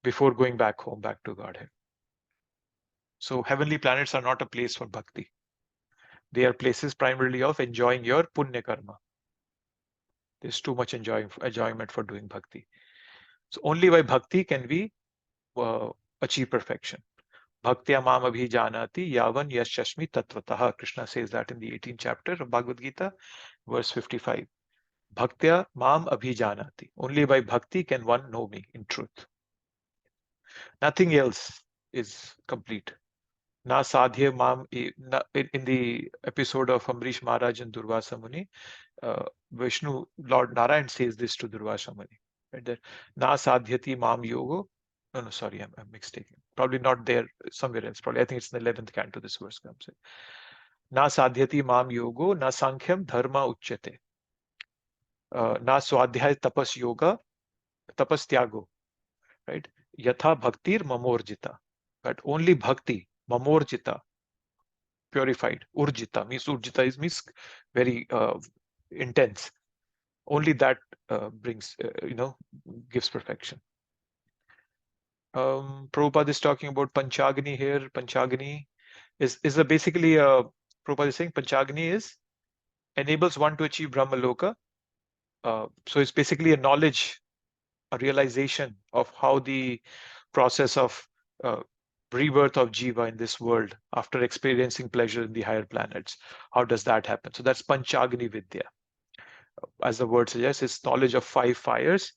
before going back home, back to Godhead. So heavenly planets are not a place for bhakti. They are places primarily of enjoying your punya karma. There's too much enjoyment for doing bhakti. So only by bhakti can we achieve perfection. Bhaktya mam abhijanati yavan yashashmi tatvatah. Krishna says that in the 18th chapter of Bhagavad Gita, verse 55. Bhaktya mam abhijanati. Only by bhakti can one know me in truth. Nothing else is complete. Na sadhya mam. In the episode of Amrish Maharaj and Durvasa Muni, Vishnu, Lord Narayan says this to Durvasa Muni. Right there. Na sadhyati mam yogo. No, sorry, I'm mistaken. Probably not there, somewhere else. Probably, I think it's in the 11th canto this verse comes in. Na sadhyati mam yogo, na sankhyam dharma uchyate. Na swadhyay tapas yoga, tapas tyago. Right? Yatha bhaktir mamorjita. But only bhakti, mamorjita, purified. Urjita means very intense. Only that brings, gives perfection. Prabhupada is talking about Panchagni here. Panchagni is basically Prabhupada is saying Panchagni enables one to achieve Brahma Loka. So it's basically a knowledge, a realization of how the process of rebirth of Jiva in this world after experiencing pleasure in the higher planets. How does that happen? So that's Panchagni Vidya. As the word suggests, it's knowledge of 5 fires.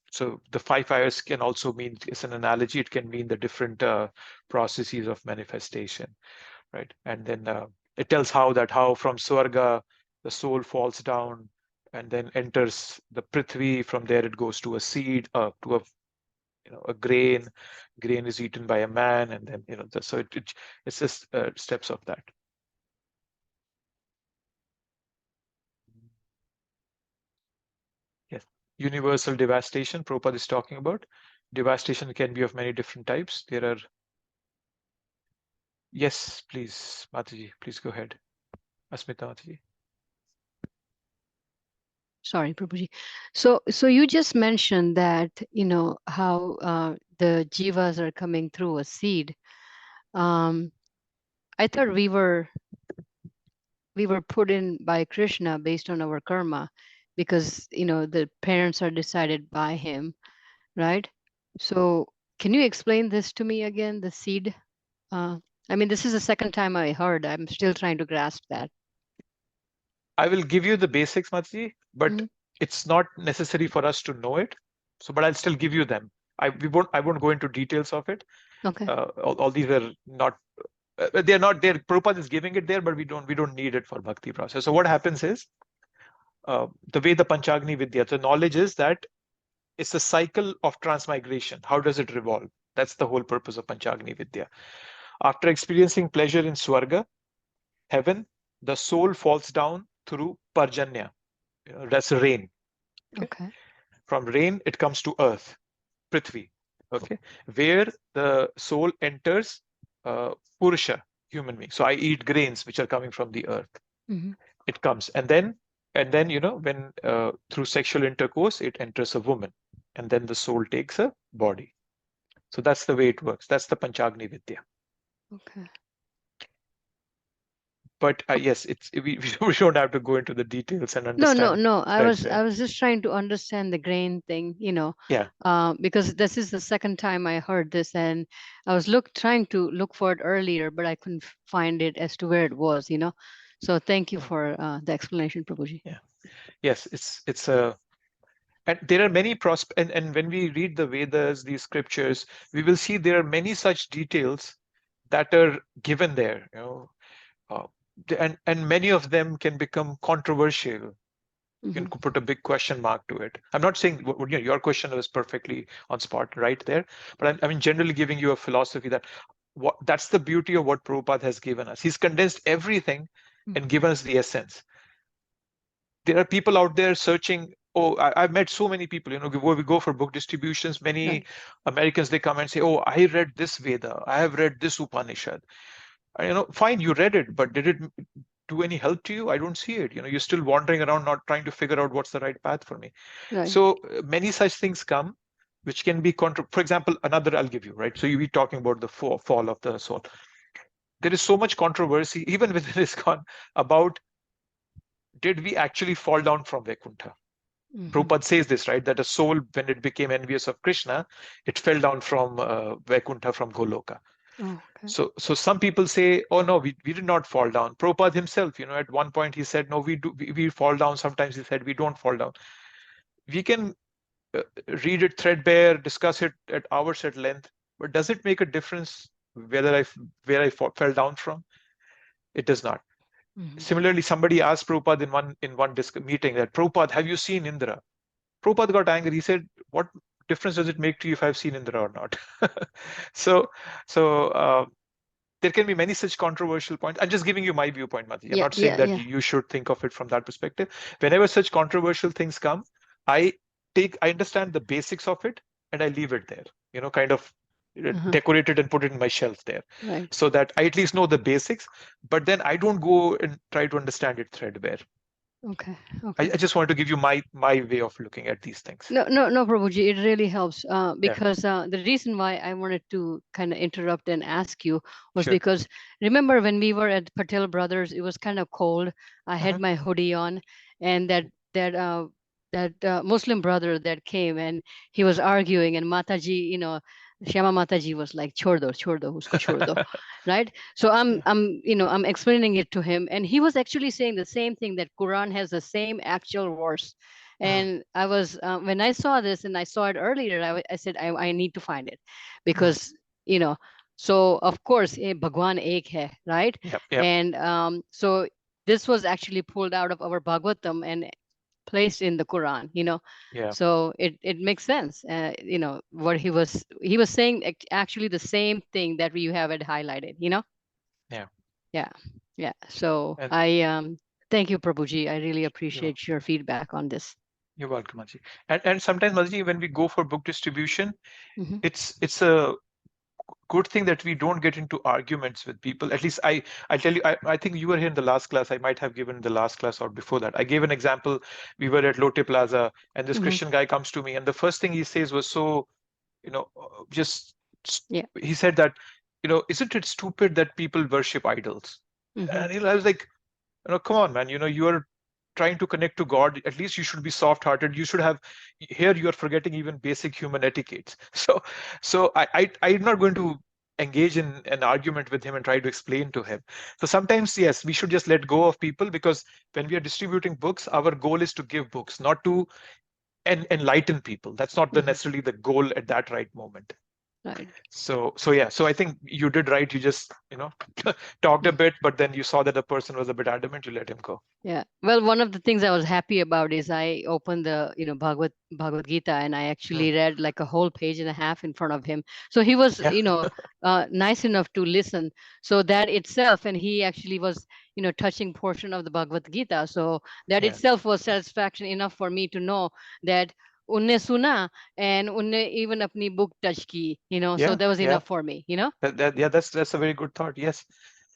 So the 5 fires can also mean, it's an analogy, it can mean the different processes of manifestation, right? And then it tells how from Swarga, the soul falls down and then enters the Prithvi. From there it goes to a seed, to a grain. Grain is eaten by a man, and then, so it's just steps of that. Yes. Universal devastation, Prabhupada is talking about. Devastation can be of many different types. There are. Yes, please, Mataji, please go ahead. Asmita Mataji. Sorry, Prabhuji. So you just mentioned that, how the jivas are coming through a seed. I thought we were put in by Krishna based on our karma, because the parents are decided by him, right? So can you explain this to me again, the seed? I mean, this is the second time I heard. I'm still trying to grasp that. I will give you the basics, Mataji, but it's not necessary for us to know it. So, but I'll still give you them. I won't go into details of it. Okay. All these are not. They're not there. Prabhupada is giving it there, but we don't need it for bhakti process. So what happens is, the way the Panchagni Vidya, the knowledge is that it's a cycle of transmigration. How does it revolve? That's the whole purpose of Panchagni Vidya. After experiencing pleasure in Swarga, heaven, the soul falls down through Parjanya. That's rain. Okay. From rain, it comes to earth, Prithvi. Okay. Where the soul enters Purusha, human being. So I eat grains which are coming from the earth. It comes. And then, when through sexual intercourse, it enters a woman. And then the soul takes a body. So that's the way it works. That's the Panchagni Vidya. Okay. But yes, we don't have to go into the details and understand. No. I was just trying to understand the grain thing, Yeah. Because this is the second time I heard this, and I was trying to look for it earlier, but I couldn't find it as to where it was, So thank you for the explanation, Prabhuji. Yeah. Yes, it's and there are many and when we read the Vedas, these scriptures, we will see there are many such details that are given there, and many of them can become controversial. You can put a big question mark to it. I'm not saying your question was perfectly on spot right there, but I'm generally giving you a philosophy that that's the beauty of what Prabhupada has given us. He's condensed everything and given us the essence. There are people out there searching. Oh, I've met so many people, where we go for book distributions, many Right. Americans, they come and say, oh, I read this Veda, I have read this Upanishad. And, fine, you read it, but did it do any help to you? I don't see it. You're still wandering around, not trying to figure out what's the right path for me. Right. So many such things come, which can be for example, another I'll give you, right? So you be talking about the fall of the soul. There is so much controversy, even within ISKCON, about did we actually fall down from Vaikuntha? Prabhupada says this, right? That a soul, when it became envious of Krishna, it fell down from Vaikuntha, from Goloka. Oh, okay. So some people say, oh no, we did not fall down. Prabhupada himself, at one point he said, no, we fall down. Sometimes he said, we don't fall down. We can read it threadbare, discuss it at hours at length, but does it make a difference where I fell down from? It does not. Similarly, somebody asked Prabhupada in one meeting that, Prabhupada, have you seen Indra? Prabhupada got angry. He said, what difference does it make to you if I've seen Indra or not? So there can be many such controversial points. I'm just giving you my viewpoint, Mati. I'm not saying that you should think of it from that perspective. Whenever such controversial things come, I understand the basics of it and I leave it there, kind of decorate it and put it in my shelf there. Right. So that I at least know the basics, but then I don't go and try to understand it threadbare. Okay. I just want to give you my way of looking at these things. No, Prabhuji, it really helps because the reason why I wanted to kind of interrupt and ask you was because remember when we were at Patel Brothers, it was kind of cold. I had my hoodie on, and that Muslim brother that came and he was arguing, and Mataji, Shyama Mataji was like, "Chhod do, usko chhod do," right? So I'm explaining it to him, and he was actually saying the same thing, that Quran has the same actual verse. And I was when I saw this, and I saw it earlier, I said I need to find it, because so of course Bhagwan ek hai, right? Yep. And so this was actually pulled out of our Bhagavatam and placed in the Quran, so it makes sense. What he was saying actually the same thing that you have it highlighted, yeah. So I thank you, Prabhuji. I really appreciate your feedback on this. You're welcome, Maji. And sometimes, Maji, when we go for book distribution, it's a good thing that we don't get into arguments with people. At least I tell you, I think you were here in the last class. I might have given the last class or before that. I gave an example. We were at Lotte Plaza, and this Christian guy comes to me, and the first thing he says was so, he said that, isn't it stupid that people worship idols? And I was like, come on, man, you are trying to connect to God. At least you should be soft-hearted. You should have, here you are forgetting even basic human etiquettes. So I'm not going to engage in an argument with him and try to explain to him. So sometimes, yes, we should just let go of people, because when we are distributing books, our goal is to give books, not to enlighten people. That's not necessarily the goal at that right moment. Right. So I think you did right. You just, talked a bit, but then you saw that the person was a bit adamant, you let him go. Yeah. Well, one of the things I was happy about is I opened the, Bhagavad Gita, and I actually read like a whole page and a half in front of him. So he was, nice enough to listen. So that itself, and he actually was, touching portion of the Bhagavad Gita. So that itself was satisfaction enough for me to know that unne suna and unne even apni book touch ki, so that was enough for me, That's a very good thought. Yes.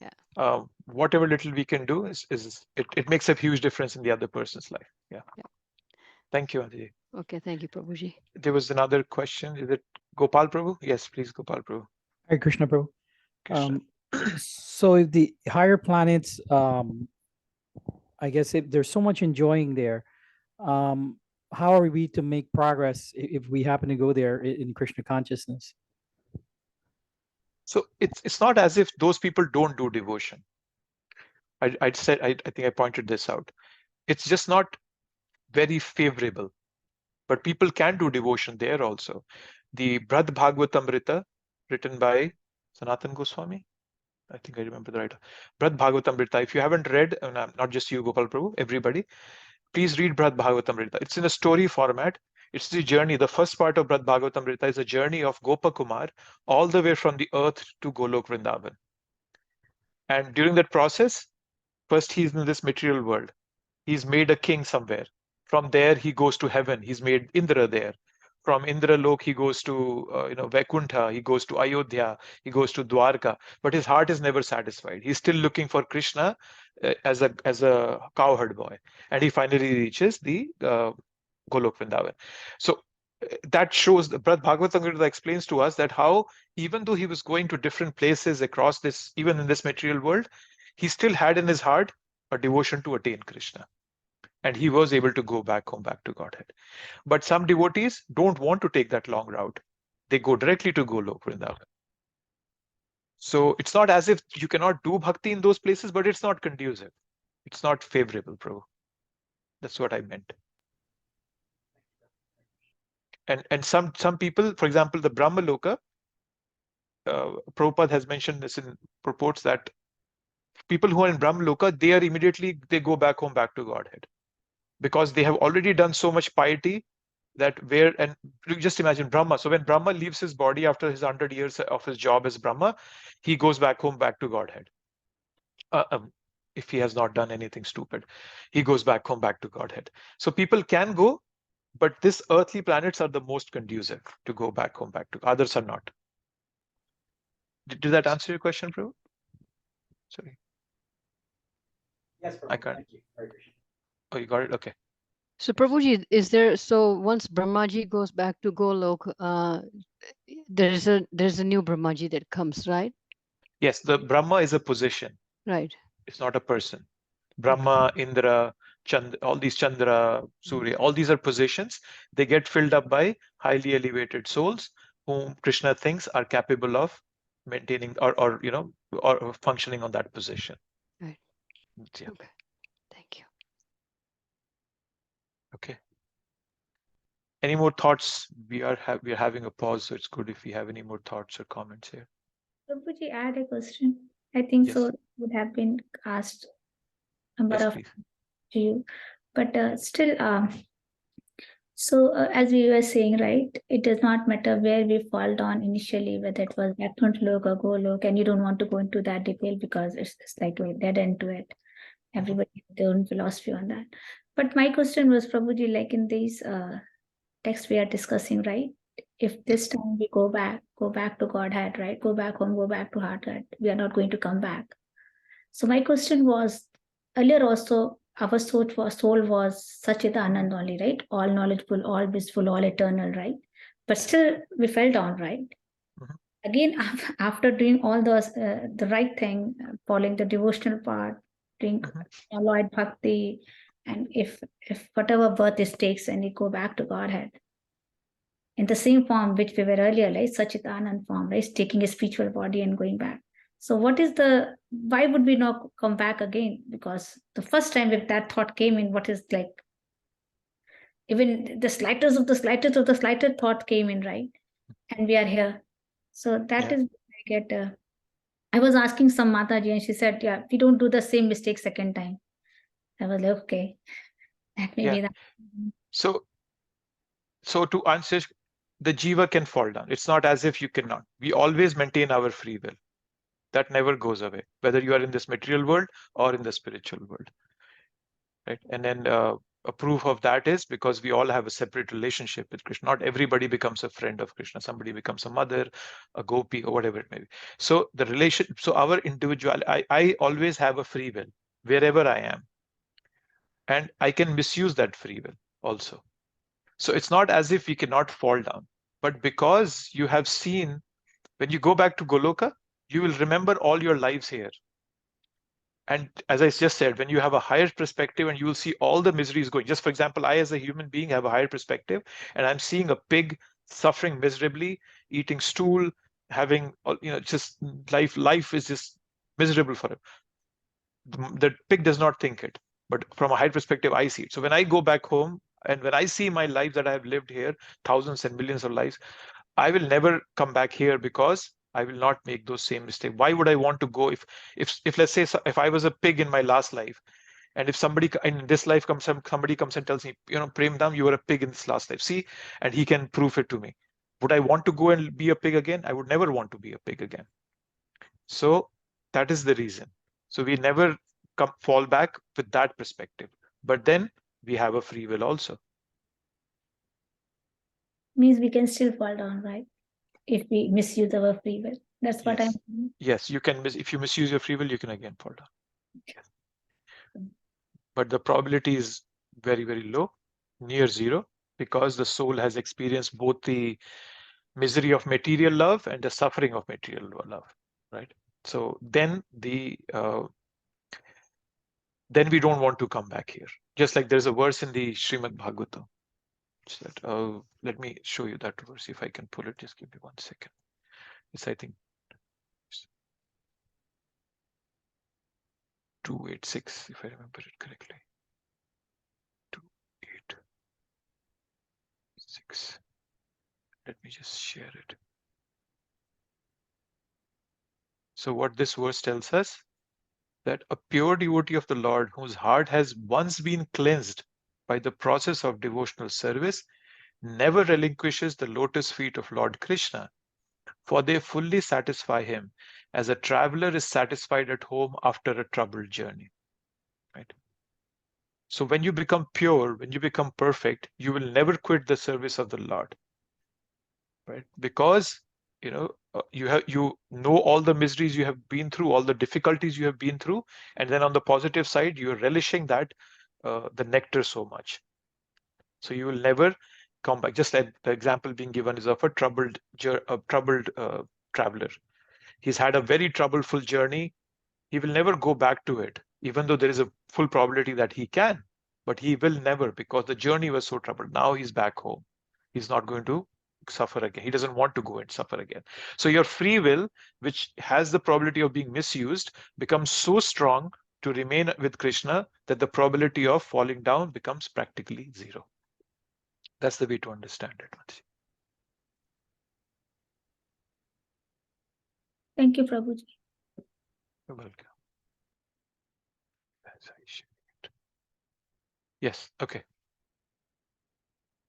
Yeah. Whatever little we can do it makes a huge difference in the other person's life. Yeah. Thank you, Aditi. Okay, thank you, Prabhuji. There was another question. Is it Gopal Prabhu? Yes, please, Gopal Prabhu. Hare Krishna, Prabhu. Krishna. So if the higher planets, I guess if there's so much enjoying there, how are we to make progress if we happen to go there in Krishna consciousness? So it's not as if those people don't do devotion. I think I pointed this out. It's just not very favorable, but people can do devotion there also. The Brad Bhagavatamrita, written by Sanatan Goswami, I think I remember the writer. Brad Bhagavatamrita. If you haven't read, and not just you, Gopal Prabhu, everybody, please read Brad Bhagavatamrita. It's in a story format. It's the journey. The first part of Brad Bhagavatamrita is a journey of Gopakumar all the way from the earth to Golok Vrindavan. And during that process, First, he's in this material world. He's made a king somewhere. From there, he goes to heaven. He's made Indra there. From Indra Lok, he goes to Vaikuntha. He goes to Ayodhya. He goes to Dwarka. But his heart is never satisfied. He's still looking for Krishna as a cowherd boy, and he finally reaches the Golok Vrindavan. So that shows the Bhagavatam Gita explains to us that how even though he was going to different places across this, even in this material world, he still had in his heart a devotion to attain Krishna. And he was able to go back home, back to Godhead. But some devotees don't want to take that long route. They go directly to Golok Vrindavan. So it's not as if you cannot do bhakti in those places, but it's not conducive. It's not favorable, Prabhu. That's what I meant. And some people, for example, the Brahma Loka, Prabhupada has mentioned this in purports that people who are in Brahma Loka, they go back home, back to Godhead. Because they have already done so much piety and just imagine Brahma. So when Brahma leaves his body after his 100 years of his job as Brahma, he goes back home, back to Godhead. If he has not done anything stupid, he goes back home, back to Godhead. So people can go, but these earthly planets are the most conducive to go back home, back to. Others are not. Did that answer your question, Prabhu? Sorry. Yes, I can't. Thank you. Hare Krishna. Oh, you got it? Okay. So Prabhuji, so once Brahmaji goes back to Golok, there's a new Brahmaji that comes, right? Yes, the Brahma is a position. Right. It's not a person. Brahma, Indra, all these Chandra, Surya, all these are positions. They get filled up by highly elevated souls whom Krishna thinks are capable of maintaining or functioning on that position. Right. Yeah. Okay. Thank you. Okay. Any more thoughts? We are having a pause, so it's good if we have any more thoughts or comments here. Prabhuji, I had a question. I think Yes. so it would have been asked number Yes, of please. to you, but still, as we were saying, right, it does not matter where we fall down initially, whether it was Vaikuntha Lok or Golok, and you don't want to go into that detail because it's like a dead end to it. Everybody has their own philosophy on that. But my question was, Prabhuji, like in these texts we are discussing, right? If this time we go back to Godhead, right? Go back home, go back to Hearthead, we are not going to come back. So my question was, earlier also, our soul was Satchidanand only, right? All knowledgeable, all blissful, all eternal, right? But still we fell down, right? Again, after doing all those, the right thing, following the devotional part, doing Lord Bhakti, and if whatever birth it takes and we go back to Godhead, in the same form which we were earlier, like Satchitanand form, right? Taking a spiritual body and going back. So why would we not come back again? Because the first time if that thought came in, what is like, even the slightest of the slightest thought came in, right? And we are here. So that is, I was asking some Mataji and she said, yeah, we don't do the same mistake second time. I was like, okay, that may be that. So to answer, the jiva can fall down. It's not as if you cannot. We always maintain our free will. That never goes away, whether you are in this material world or in the spiritual world. Right? And then a proof of that is because we all have a separate relationship with Krishna. Not everybody becomes a friend of Krishna. Somebody becomes a mother, a gopi, or whatever it may be. So our individual, I always have a free will wherever I am. And I can misuse that free will also. So it's not as if we cannot fall down, but because you have seen, when you go back to Goloka, you will remember all your lives here. And as I just said, when you have a higher perspective and you will see all the miseries going, just for example, I as a human being have a higher perspective and I'm seeing a pig suffering miserably, eating stool, having, just life is just miserable for him. The pig does not think it, but from a higher perspective, I see it. So when I go back home and when I see my life that I have lived here, thousands and millions of lives, I will never come back here because I will not make those same mistakes. Why would I want to go if let's say if I was a pig in my last life, and if somebody in this life somebody comes and tells me, Premdam, you were a pig in this last life. See, and he can prove it to me. Would I want to go and be a pig again? I would never want to be a pig again. So that is the reason. So we never fall back with that perspective. But then we have a free will also. Means we can still fall down, right? If we misuse our free will. That's what Yes. I'm. Yes, you can if you misuse your free will, you can again fall down. Yes. But the probability is very, very low, near zero, because the soul has experienced both the misery of material love and the suffering of material love, right? So then then we don't want to come back here. Just like there's a verse in the Srimad Bhagavatam. Let me show you that verse if I can pull it. Just give me 1 second. It's, I think, 286, if I remember it correctly. 286. Let me just share it. So what this verse tells us, that a pure devotee of the Lord, whose heart has once been cleansed by the process of devotional service, never relinquishes the lotus feet of Lord Krishna, for they fully satisfy him, as a traveler is satisfied at home after a troubled journey. Right? So when you become pure, when you become perfect, you will never quit the service of the Lord. Right? Because you know all the miseries you have been through, all the difficulties you have been through, and then on the positive side, you're relishing that the nectar so much. So you will never come back. Just like the example being given is of a troubled traveler. He's had a very troubleful journey. He will never go back to it, even though there is a full probability that he can, but he will never, because the journey was so troubled. Now he's back home. He's not going to suffer again. He doesn't want to go and suffer again. So your free will, which has the probability of being misused, becomes so strong to remain with Krishna that the probability of falling down becomes practically zero. That's the way to understand it. Thank you, Prabhuji. You're welcome. Yes, okay.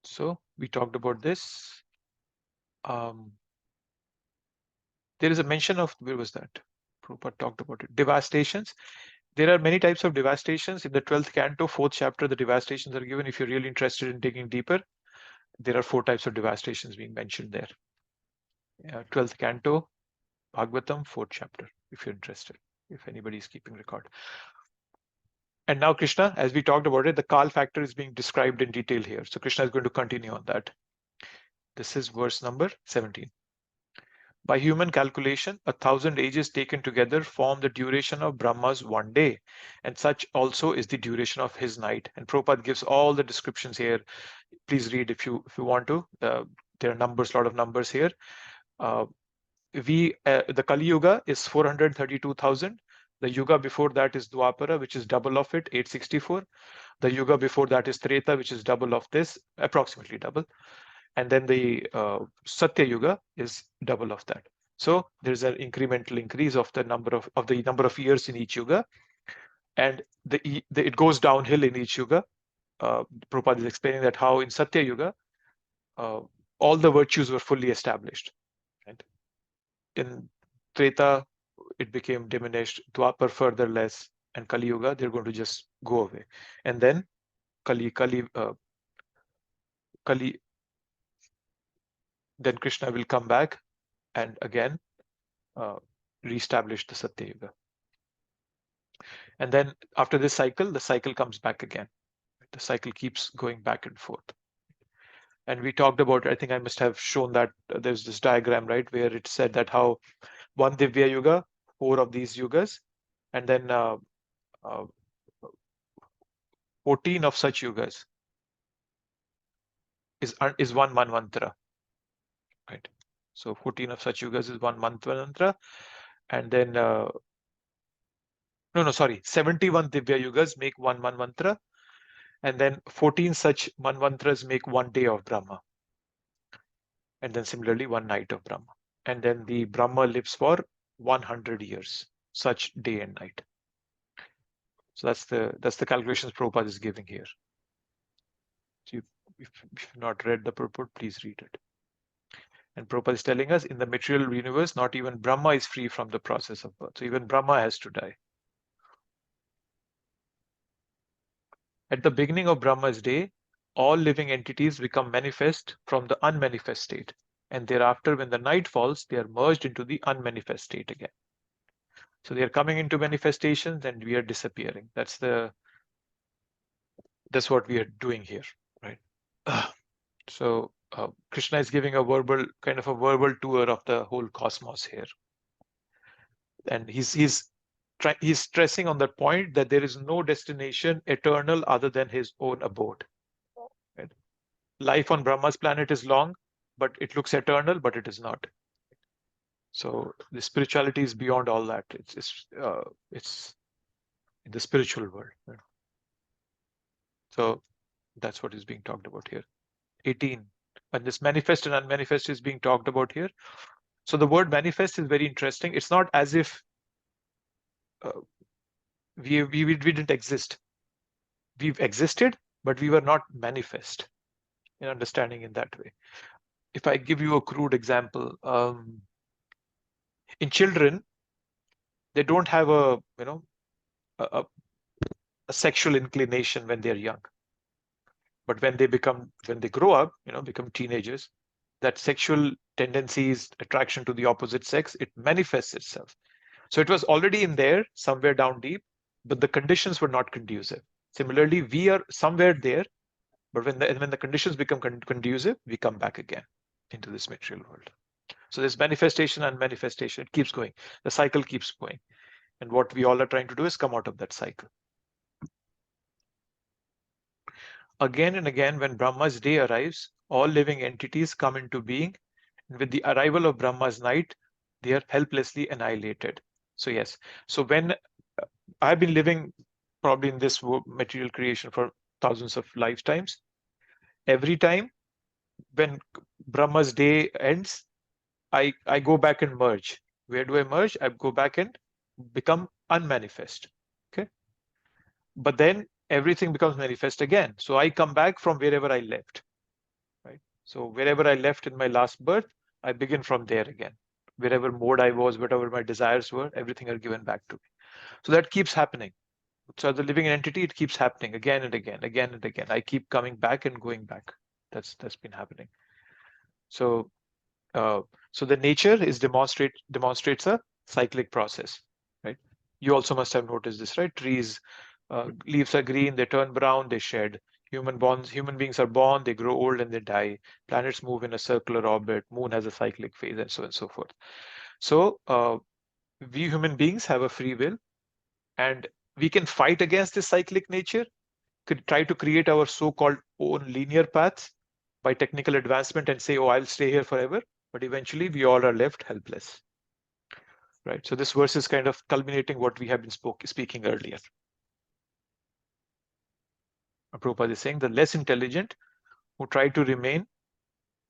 So we talked about this. There is a mention of, where was that? Prabhupada talked about it. Devastations. There are many types of devastations. In the 12th canto, 4th chapter, the devastations are given. If you're really interested in digging deeper, there are 4 types of devastations being mentioned there. 12th canto, Bhagavatam, 4th chapter, if you're interested, if anybody is keeping record. And now Krishna, as we talked about it, the Kal factor is being described in detail here. So Krishna is going to continue on that. This is verse number 17. By human calculation, 1,000 ages taken together form the duration of Brahma's 1 day, and such also is the duration of his night. And Prabhupada gives all the descriptions here. Please read if you want to. There are numbers, a lot of numbers here. The Kali Yuga is 432,000. The Yuga before that is Dwapara, which is double of it, 864. The Yuga before that is Treta, which is double of this, approximately double. And then the Satya Yuga is double of that. So there's an incremental increase of the number of years in each Yuga, and it goes downhill in each Yuga. Prabhupada is explaining that how in Satya Yuga all the virtues were fully established. Right? In Treta, it became diminished. Dwapar further less, and Kali Yuga they're going to just go away, and then then Krishna will come back and again reestablish the Satya Yuga. And then after this cycle, the cycle comes back again. The cycle keeps going back and forth. And we talked about, I think I must have shown that there's this diagram, right, where it said that how one Divya Yuga, 4 of these yugas, and then 14 of such yugas is one Manvantara. Right. So 14 of such yugas is one Manvantara, and then 71 Divya Yugas make one Manvantara, and then 14 such Manvantras make 1 day of Brahma, and then similarly 1 night of Brahma, and then the Brahma lives for 100 years, such day and night. So that's the calculations Prabhupada is giving here. So if you've not read the purport, please read it. And Prabhupada is telling us in the material universe, not even Brahma is free from the process of birth. So even Brahma has to die. At the beginning of Brahma's day, all living entities become manifest from the unmanifest state. And thereafter, when the night falls, they are merged into the unmanifest state again. So they are coming into manifestations and we are disappearing. That's what we are doing here, right? So Krishna is giving a verbal tour of the whole cosmos here. And he's stressing on that point that there is no destination eternal other than his own abode. Right? Life on Brahma's planet is long, but it looks eternal, but it is not. So the spirituality is beyond all that. It's in the spiritual world. Right? So that's what is being talked about here. 18. And this manifest and unmanifest is being talked about here. So the word manifest is very interesting. It's not as if we didn't exist. We've existed, but we were not manifest in understanding in that way. If I give you a crude example, in children, they don't have a sexual inclination when they're young. But when they grow up, become teenagers, that sexual tendencies, attraction to the opposite sex, it manifests itself. So it was already in there somewhere down deep, but the conditions were not conducive. Similarly, we are somewhere there, but when the conditions become conducive, we come back again into this material world. So this manifestation and manifestation, it keeps going. The cycle keeps going. And what we all are trying to do is come out of that cycle. Again and again, when Brahma's day arrives, all living entities come into being. And with the arrival of Brahma's night, they are helplessly annihilated. So yes, so when I've been living probably in this material creation for thousands of lifetimes, every time when Brahma's day ends, I go back and merge. Where do I merge? I go back and become unmanifest. Okay. But then everything becomes manifest again. So I come back from wherever I left. Right. So wherever I left in my last birth, I begin from there again. Wherever mode I was, whatever my desires were, everything are given back to me. So that keeps happening. So as a living entity, it keeps happening again and again, again and again. I keep coming back and going back. That's been happening. So so the nature is demonstrates a cyclic process, right? You also must have noticed this, right? Trees, leaves are green, they turn brown, they shed. Human beings are born, they grow old and they die. Planets move in a circular orbit. Moon has a cyclic phase, and so on and so forth. So we human beings have a free will, and we can fight against this cyclic nature, could try to create our so-called own linear paths by technical advancement and say, oh, I'll stay here forever. But eventually we all are left helpless. Right. So this verse is kind of culminating what we have been speaking earlier. Prabhupada is saying the less intelligent who try to remain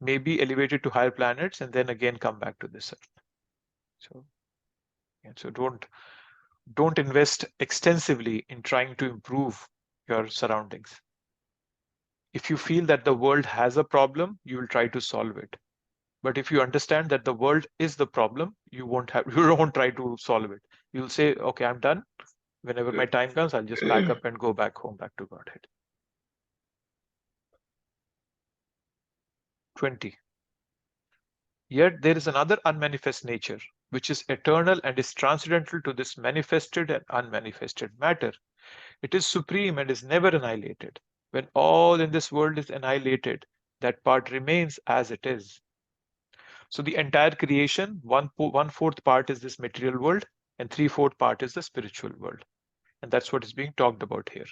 may be elevated to higher planets and then again come back to this earth. So, yeah, so don't invest extensively in trying to improve your surroundings. If you feel that the world has a problem, you will try to solve it. But if you understand that the world is the problem, you won't try to solve it. You'll say, okay, I'm done. Whenever my time comes, I'll just pack up and go back home, back to Godhead. 20. Yet there is another unmanifest nature, which is eternal and is transcendental to this manifested and unmanifested matter. It is supreme and is never annihilated. When all in this world is annihilated, that part remains as it is. So the entire creation, one-fourth part is this material world, and 3/4 part is the spiritual world. And that's what is being talked about here.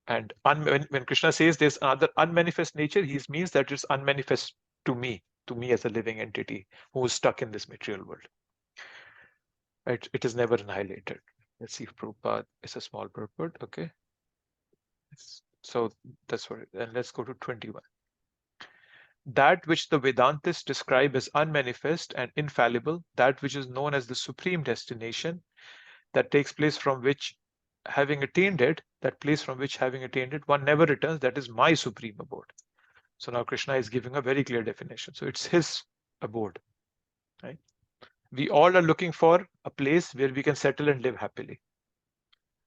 And when Krishna says there's another unmanifest nature, he means that it's unmanifest to me as a living entity who is stuck in this material world. Right? It is never annihilated. Let's see if Prabhupada is a small purport. Okay. So that's what. And let's go to 21. That which the Vedantists describe as unmanifest and infallible, that which is known as the supreme destination, that takes place from which, having attained it, one never returns, that is my supreme abode. So now Krishna is giving a very clear definition. So it's his abode, right? We all are looking for a place where we can settle and live happily.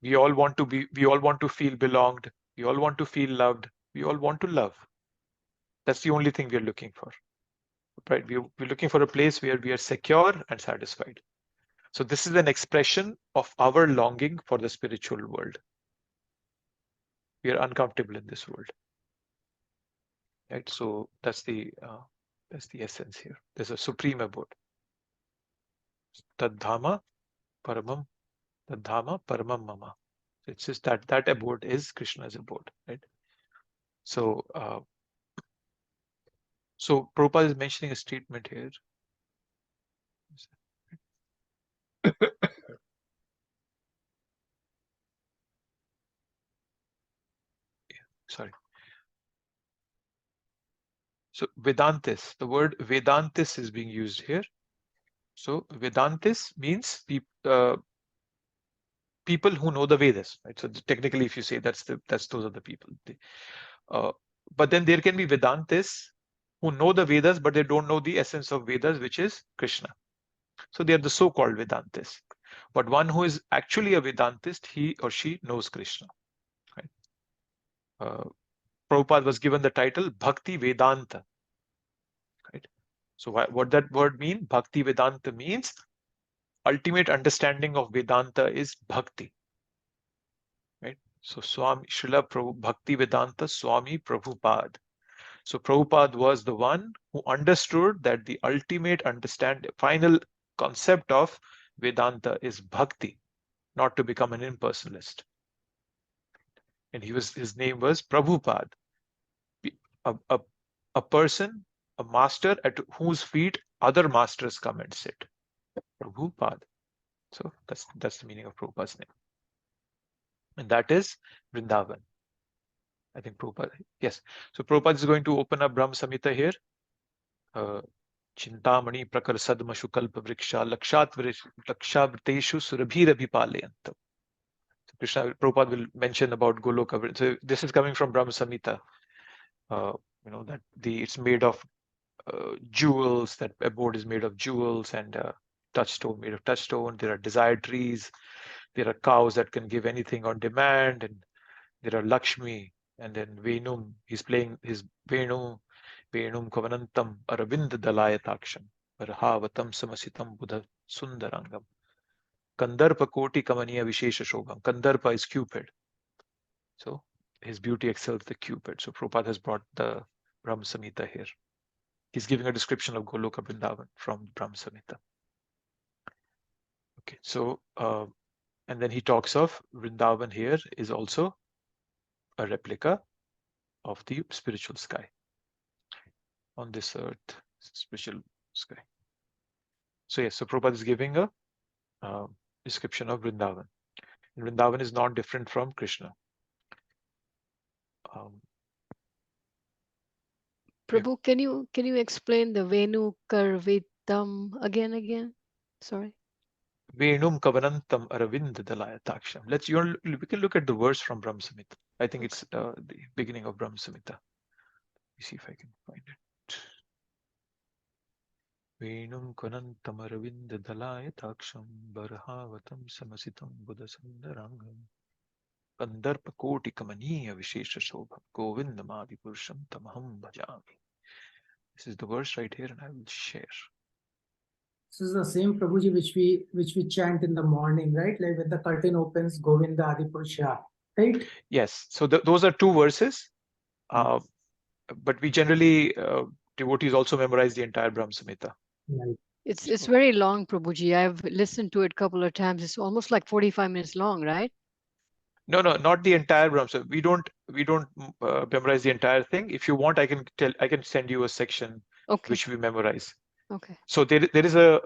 We all want to feel belonged. We all want to feel loved. We all want to love. That's the only thing we are looking for, right? We're looking for a place where we are secure and satisfied. So this is an expression of our longing for the spiritual world. We are uncomfortable in this world, right? So that's the essence here. There's a supreme abode. Tadhama paramam, tadhama paramam mama. It's just that abode is Krishna's abode, right? So so Prabhupada is mentioning a statement here. Sorry. So Vedantis, the word Vedantis is being used here. So Vedantis means people who know the Vedas, right? So technically, if you say those are the people. But then there can be Vedantis who know the Vedas, but they don't know the essence of Vedas, which is Krishna. So they are the so-called Vedantis. But one who is actually a Vedantist, he or she knows Krishna. Right? Prabhupada was given the title Bhakti Vedanta. Right? So what that word means? Bhakti Vedanta means ultimate understanding of Vedanta is Bhakti. Right? So Swami Srila Bhakti Vedanta Swami Prabhupada. So Prabhupada was the one who understood that the ultimate final concept of Vedanta is Bhakti, not to become an impersonalist. And his name was Prabhupada, a person, a master at whose feet other masters come and sit. Prabhupada. So that's the meaning of Prabhupada's name. And that is Vrindavan. I think Prabhupada, yes. So Prabhupada is going to open up Brahma Samhita here. Chintamani prakar sadmashu kalpa vriksha lakshavriteshu surabhirabhipalayantam. So Krishna, Prabhupada will mention about Goloka. So this is coming from Brahma Samhita. That it's made of jewels, that abode is made of jewels, and touchstone made of touchstone. There are desired trees. There are cows that can give anything on demand, and there are Lakshmi, and then Venum. He's playing his Venum Kavanantam Aravind Dalayataksham Varhavatam Samasitam Buddha Sundarangam Kandarpa Koti Kamaniya Vishesha Shobham. Kandarpa is Cupid. So his beauty excels the Cupid. So Prabhupada has brought the Brahma Samhita here. He's giving a description of Goloka Vrindavan from Brahma Samhita. Okay, so and then he talks of Vrindavan here is also a replica of the spiritual sky. On this earth, spiritual sky. So yes, so Prabhupada is giving a description of Vrindavan. And Vrindavan is not different from Krishna. Prabhu, can you explain the Venu Karvitam again? Sorry. Venum Kavanantam Aravind Dalayataksham. We can look at the verse from Brahma Samhita. I think it's the beginning of Brahma Samhita. Let me see if I can find it. Venum Kavanantam Aravind Dalayataksham Barhavatam Samasitam Buddha Sundarangam Kandarpa Koti Kamaniya Vishesha Shobham Govindamadi Purusham Tamaham Bhajami. This is the verse right here, and I will share. This is the same Prabhuji which we chant in the morning, right? Like when the curtain opens, Govinda Adipurusha, right? Yes. So those are two verses, but we generally devotees also memorize the entire Brahma Samhita. Right. It's very long, Prabhuji. I've listened to it a couple of times. It's almost like 45 minutes long, right? No, not the entire Brahma Samhita. We don't memorize the entire thing. If you want, I can send you a section which we memorize. Okay. So there is a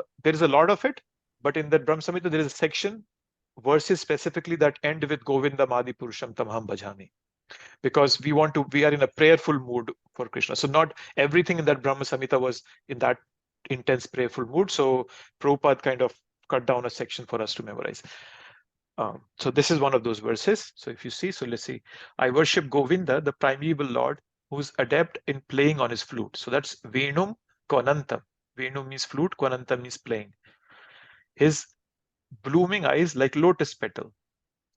lot of it, but in that Brahma Samhita there is a section, verses specifically that end with Govinda Madi Purusham Tamaham Bhajami, because we are in a prayerful mood for Krishna. So not everything in that Brahma Samhita was in that intense prayerful mood. So Prabhupada kind of cut down a section for us to memorize. So this is one of those verses. So if you see, so let's see. I worship Govinda, the primeval Lord, who's adept in playing on his flute. So that's Venum Kvanantam. Venum means flute, Kvanantam means playing. His blooming eyes like lotus petal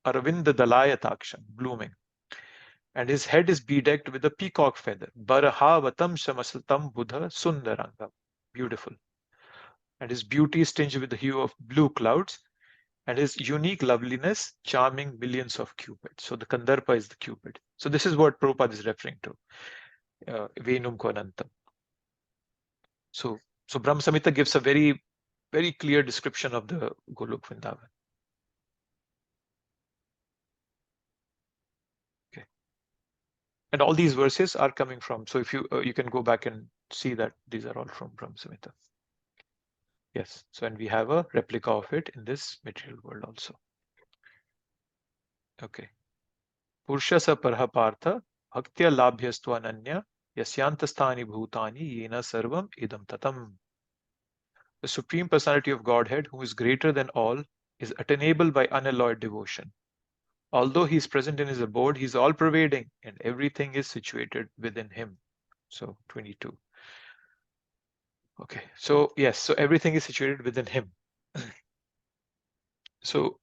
Aravinda Dalayatakshan, blooming. And his head is bedecked with a peacock feather. Barahavatam Shamasatam Buddha Sundarangam. Beautiful. And his beauty is tinged with the hue of blue clouds, and his unique loveliness charming millions of cupids. So the Kandarpa is the cupid. So this is what Prabhupada is referring to. Venum Konantam. So Brahma Samhita gives a very, very clear description of the Golok Vrindavan. Okay. And all these verses are coming from, so if you you can go back and see that these are all from Brahma Samhita. Yes, so and we have a replica of it in this material world also. Okay. Purusha parha partha bhaktya labhyastu ananya yasyantastani bhutani yena sarvam idam tatam. The Supreme Personality of Godhead, who is greater than all, is attainable by unalloyed devotion. Although he is present in his abode, he is all-pervading, and everything is situated within him. So 22. Okay, so yes, so everything is situated within him. So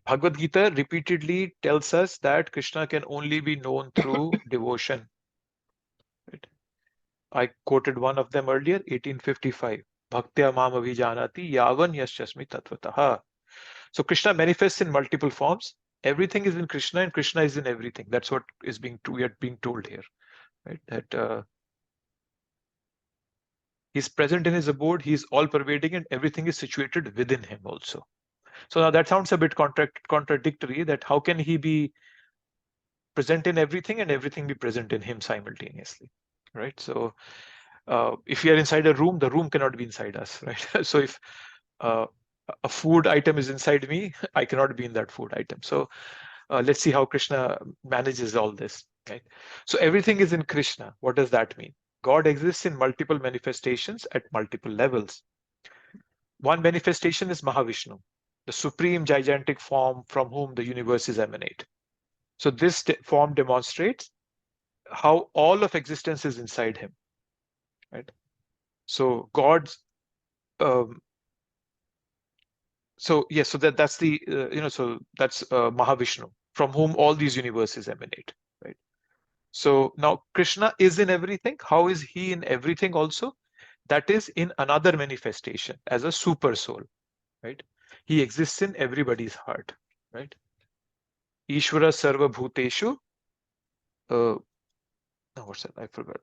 Bhagavad Gita repeatedly tells us that Krishna can only be known through devotion. Right? I quoted one of them earlier, 1855. Bhaktya mam abhijanati yavan yasyasmi tatvataha. So Krishna manifests in multiple forms. Everything is in Krishna, and Krishna is in everything. That's what is being told here, right? That he's present in his abode, he's all-pervading, and everything is situated within him also. So now that sounds a bit contradictory, that how can he be present in everything and everything be present in him simultaneously, right? So if we are inside a room, the room cannot be inside us, right? So if a food item is inside me, I cannot be in that food item. So let's see how Krishna manages all this, right? So everything is in Krishna. What does that mean? God exists in multiple manifestations at multiple levels. One manifestation is Mahavishnu, the supreme gigantic form from whom the universes emanate. So this form demonstrates how all of existence is inside him, right? So God's so yes, so that's the so that's Mahavishnu, from whom all these universes emanate, right? So now Krishna is in everything. How is he in everything also? That is in another manifestation as a super soul, right? He exists in everybody's heart, right? Ishvara sarva bhuteshu. No, what's that? I forgot.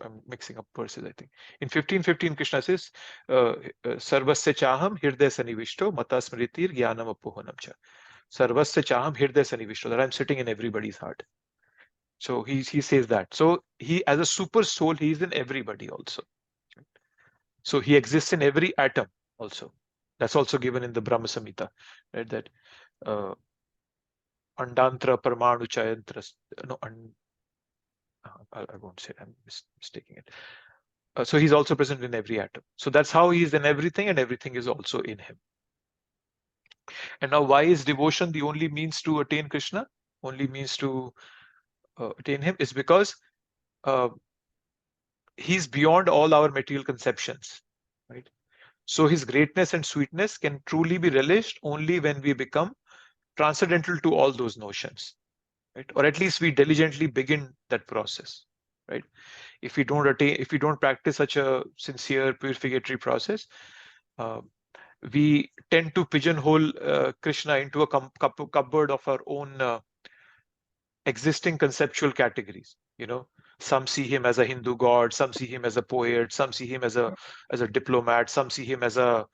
I'm mixing up verses, I think. In 15:15, Krishna says, Sarvasya chaham hridaya sanivishto mata smritir jnanam apohanam cha. Sarvasya chaham hridaya sanivishto, that I'm sitting in everybody's heart. So he says that. So he, as a super soul, he is in everybody also. So he exists in every atom also. That's also given in the Brahma Samhita, right? That Andantra Parmanu Chayantra. No, I won't say it, I'm mistaking it. So he's also present in every atom. So that's how he is in everything, and everything is also in him. And now, why is devotion the only means to attain Krishna? Only means to attain him is because he's beyond all our material conceptions, right? So his greatness and sweetness can truly be relished only when we become transcendental to all those notions, right? Or at least we diligently begin that process, right? If we don't practice such a sincere purificatory process, we tend to pigeonhole Krishna into a cupboard of our own existing conceptual categories. Some see him as a Hindu god, some see him as a poet, some see him as a diplomat, some see him as a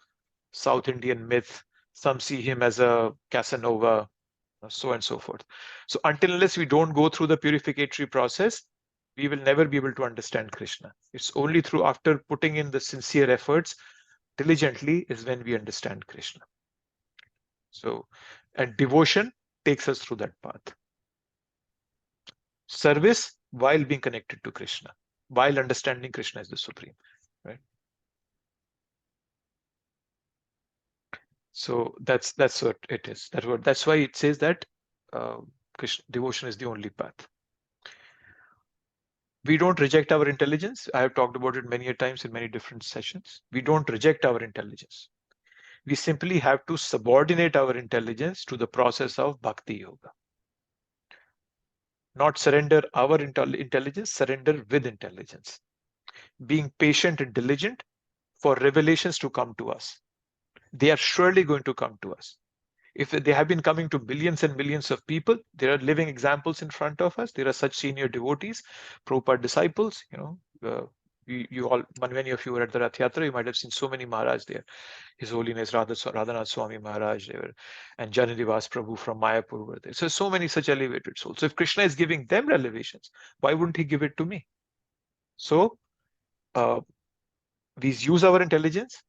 South Indian myth, some see him as a Casanova, so on and so forth. So unless we don't go through the purificatory process, we will never be able to understand Krishna. It's only through after putting in the sincere efforts diligently is when we understand Krishna. So, and devotion takes us through that path. Service while being connected to Krishna, while understanding Krishna as the Supreme, right? So that's what it is. That's why it says that Krishna, devotion is the only path. We don't reject our intelligence. I have talked about it many times in many different sessions. We don't reject our intelligence. We simply have to subordinate our intelligence to the process of bhakti yoga. Not surrender our intelligence, surrender with intelligence. Being patient and diligent for revelations to come to us. They are surely going to come to us. If they have been coming to millions and millions of people, there are living examples in front of us. There are such senior devotees, Prabhupada disciples. You all, many of you were at the Rath Yatra, you might have seen so many Maharaj there. His Holiness Radhanath Swami Maharaj there, and Janadivas Prabhu from Mayapur were there. So many such elevated souls. So if Krishna is giving them revelations, why wouldn't he give it to me? So we use our intelligence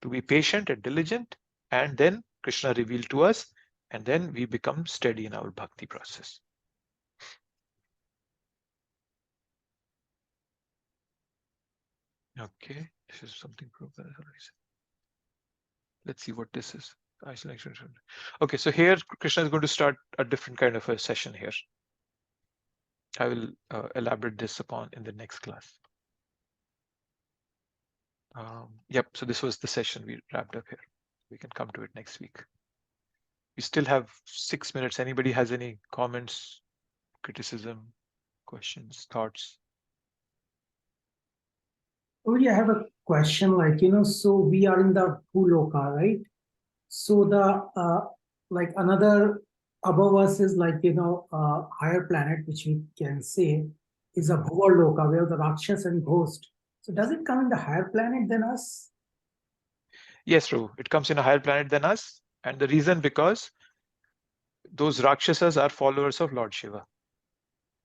to be patient and diligent, and then Krishna revealed to us, and then we become steady in our bhakti process. Okay, this is something. Let's see what this is. Okay, so here Krishna is going to start a different kind of a session here. I will elaborate this upon in the next class. Yep, so this was the session we wrapped up here. We can come to it next week. We still have 6 minutes. Anybody has any comments, criticism, questions, thoughts? Oh, yeah, I have a question, so we are in the Bhuloka, right? So the, like another above us is higher planet, which we can say is a Bhuloka, where the Rakshas and Ghost. So does it come in the higher planet than us? Yes, Prabhu, it comes in a higher planet than us. And the reason because those Rakshasas are followers of Lord Shiva.